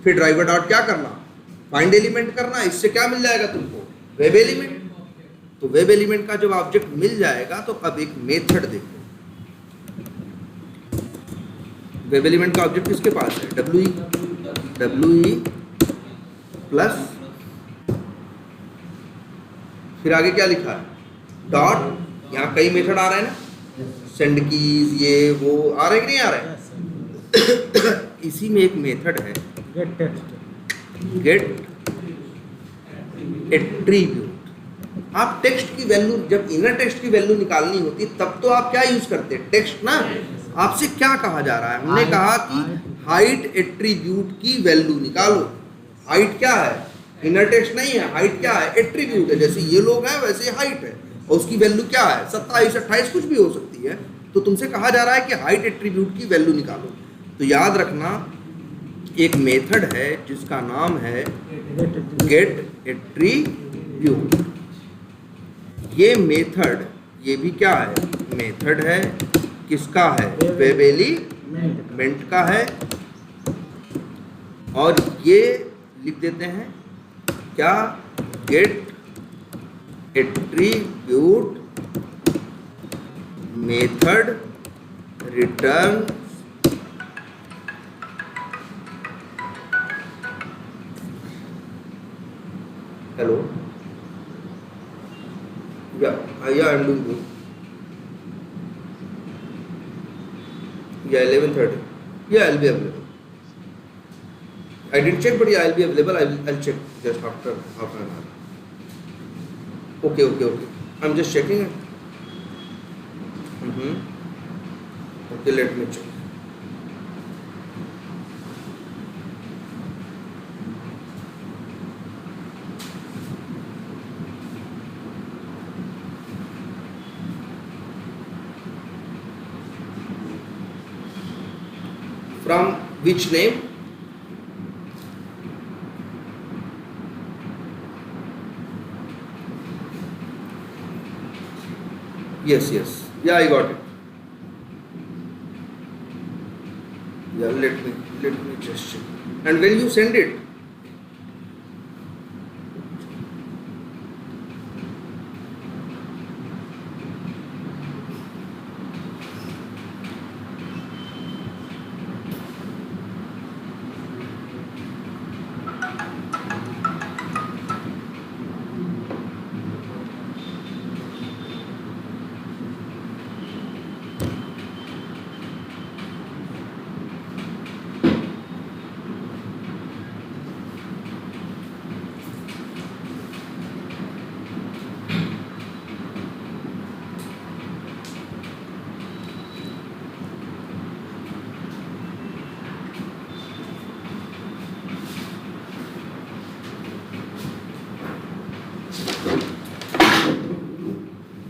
फिर ड्राइवर डॉट क्या करना, फाइंड एलिमेंट करना, इससे क्या मिल जाएगा तुमको, वेब एलिमेंट। तो वेब एलिमेंट का जब ऑब्जेक्ट मिल जाएगा तो अब एक मेथड देखो, वेब एलिमेंट का ऑब्जेक्ट किसके पास है, WE प्लस, फिर आगे क्या लिखा है, डॉट, यहाँ कई मेथड आ रहे हैं ना, सेंड कीज ये वो आ रहे कि नहीं आ रहे, इसी में एक मेथड है गेट टेक्स्ट, गेट एट्रीब्यूट। आप टेक्स्ट की वैल्यू, जब इनर टेक्स्ट की वैल्यू निकालनी होती तब तो आप क्या यूज करते हैं, टेक्स्ट ना। आपसे क्या कहा जा रहा है, हमने कहा कि हाइट एट्रीब्यूट की वैल्यू निकालो। हाइट क्या है, इनर टेक्स्ट नहीं है, हाइट क्या है, एट्रीब्यूट है। जैसे ये लोग हैं वैसे हाइट है, और उसकी वैल्यू क्या है 27, 28 कुछ भी हो सकती है। तो तुमसे कहा जा रहा है कि हाइट एट्रीब्यूट की वैल्यू निकालो। तो याद रखना एक मेथड है जिसका नाम है गेट एट्रीब्यूट। ये मेथड, ये भी क्या है, मेथड है, किसका है, वेब एलिमेंट का है। और ये लिख देते हैं क्या, get attribute method return hello, yeah, I'm doing good. Yeah, 11:30. Yeah, I'll be available. I didn't check, but yeah, I'll be available. I'll check just after half an hour. Okay. I'm just checking it. Okay, let me check. From which name? Yes. Yeah, I got it. Yeah, let me just check. And when you send it,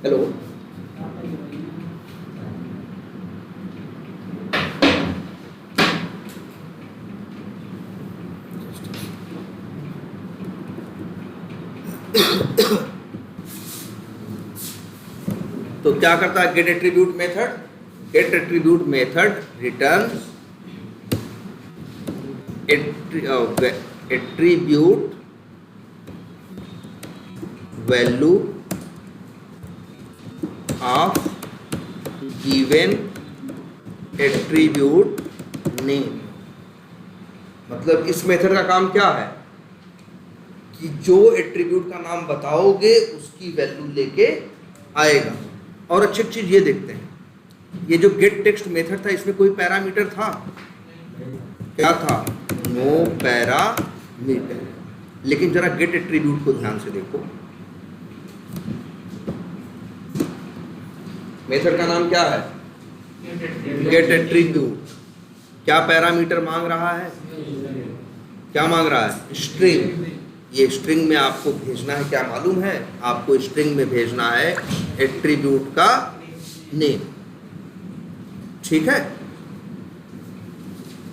hello. तो क्या करता है get attribute method? Get attribute method return attribute value of given attribute name. मतलब इस मेथड का काम क्या है कि जो एट्रीब्यूट का नाम बताओगे उसकी वैल्यू लेके आएगा। और अच्छी चीज ये देखते हैं, ये जो गेट टेक्स्ट मेथड था इसमें कोई पैरामीटर था? क्या था? No parameter. लेकिन जरा गेट एट्रीब्यूट को ध्यान से देखो, मेथड का नाम क्या है? Get attribute. क्या पैरामीटर मांग रहा है? क्या मांग रहा है? स्ट्रिंग। ये स्ट्रिंग में आपको भेजना है क्या मालूम है? आपको स्ट्रिंग में भेजना है एट्रीब्यूट का नेम। ठीक है,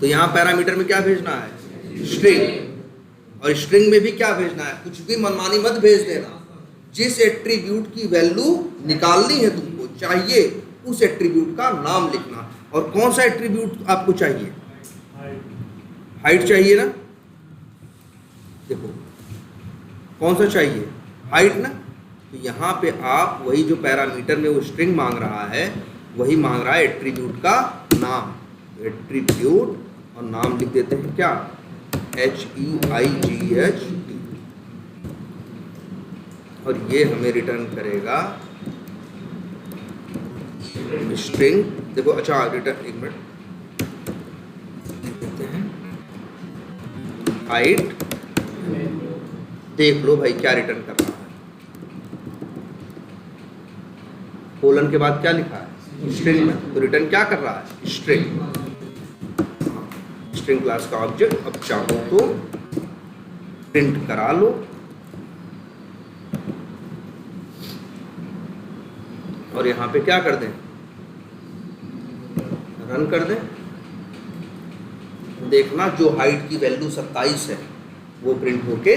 तो यहां पैरामीटर में क्या भेजना है? स्ट्रिंग। और स्ट्रिंग में भी क्या भेजना है? कुछ भी मनमानी मत भेज देना। जिस एट्रीब्यूट की वैल्यू निकालनी है तुमको चाहिए उस एट्रीब्यूट का नाम लिखना। और कौन सा एट्रीब्यूट आपको चाहिए? हाइट चाहिए ना? देखो कौन सा चाहिए? हाइट ना? तो यहाँ पे आप वही जो पैरामीटर में वो स्ट्रिंग मांग रहा है वही मांग रहा है एट्रीब्यूट का नाम। एट्रीब्यूट और नाम लिख देते हैं क्या? HEIGHT। और ये हमें रिटर्न करेगा स्ट्रिंग। देखो अच्छा रिटर्न, एक मिनट देखते हैं, हाइट। देख लो भाई क्या रिटर्न कर रहा है। कोलन के बाद क्या लिखा है? स्ट्रिंग में। तो रिटर्न क्या कर रहा है? स्ट्रिंग। स्ट्रिंग क्लास का ऑब्जेक्ट। अब चाहो तो प्रिंट करा लो। और यहाँ पे क्या कर दें, रन कर दें। देखना जो हाइट की वैल्यू 27 है वो प्रिंट होके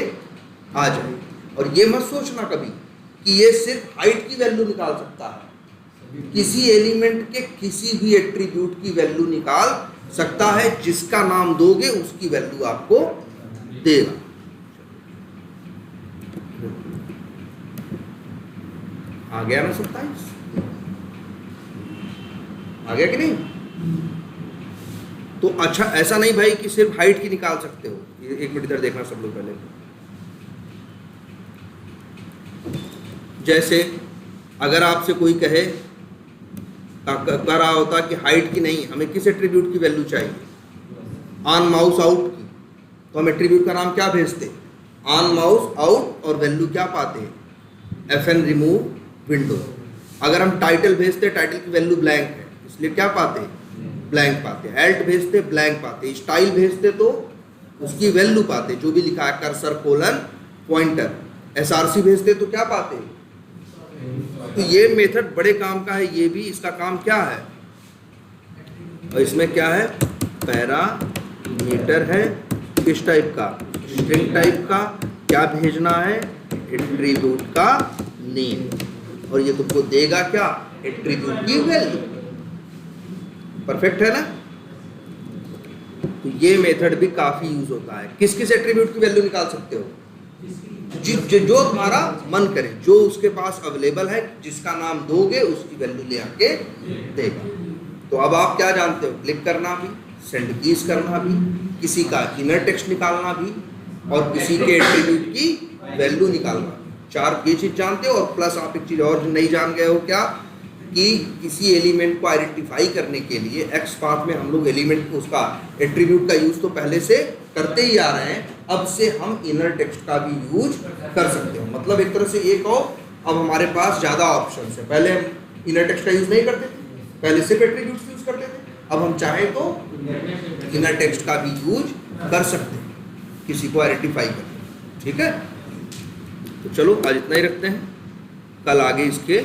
आ जाए। और ये मत सोचना कभी कि ये सिर्फ हाइट की वैल्यू निकाल सकता है, किसी एलिमेंट के किसी भी एट्रीब्यूट की वैल्यू निकाल सकता है, जिसका नाम दोगे उसकी वैल्यू आपको देगा। आ गया ना 27? आ गया कि नहीं? तो अच्छा, ऐसा नहीं भाई कि सिर्फ हाइट की निकाल सकते हो। एक मिनट इधर देखना सब लोग पहले। जैसे अगर आपसे कोई कह रहा होता कि हाइट की नहीं, हमें किस एट्रीब्यूट की वैल्यू चाहिए, ऑन माउस आउट की, तो हम एट्रीब्यूट का नाम क्या भेजते, ऑन माउस आउट, और वैल्यू क्या पाते हैं, FN रिमूव विंडो। अगर हम टाइटल भेजते, टाइटल की वैल्यू ब्लैंक है, इसलिए क्या पाते, ब्लैंक पाते। एल्ट भेजते, ब्लैंक पाते। स्टाइल भेजते तो उसकी वैल्यू पाते, जो भी लिखा है, कर्सर कोलन पॉइंटर। SRC भेजते तो क्या पाते। तो ये मेथड बड़े काम का है, ये भी इसका काम क्या है, और इसमें क्या है, पैरामीटर है, किस टाइप का, स्ट्रिंग टाइप का। क्या भेजना है, एट्रीब्यूट का नेम, और ये तुमको देगा क्या, एट्रीब्यूट की वैल्यू। परफेक्ट है ना? तो ये मेथड भी काफी यूज होता है। किस किस एट्रीब्यूट की वैल्यू निकाल सकते हो, जो तुम्हारा मन करे, जो उसके पास अवेलेबल है, जिसका नाम दोगे उसकी वैल्यू ले आके देगा। तो अब आप क्या जानते हो, क्लिक करना भी, सेंड कीज करना भी, किसी का इनर टेक्स्ट निकालना भी, और किसी के एट्रीब्यूट की वैल्यू निकालना। चार ये चीज जानते हो। और प्लस आप एक चीज और नहीं जान गए हो, क्या, कि किसी एलिमेंट को आइडेंटिफाई करने के लिए एक्स पाथ में हम लोग एलिमेंट को, उसका एट्रीब्यूट का यूज तो पहले से करते ही आ रहे हैं, अब से हम इनर टेक्स्ट का भी यूज कर सकते हो। मतलब एक तरह से ये कहो, अब हमारे पास ज़्यादा ऑप्शन है। पहले हम इनर टेक्स्ट का यूज नहीं करते थे, पहले सिर्फ एट्रीब्यूट्स यूज करते थे। अब हम चाहें तो इनर टेक्स्ट का भी यूज कर सकते हैं किसी को आइडेंटिफाई करके। ठीक है, तो चलो आज इतना ही रखते हैं, कल आगे इसके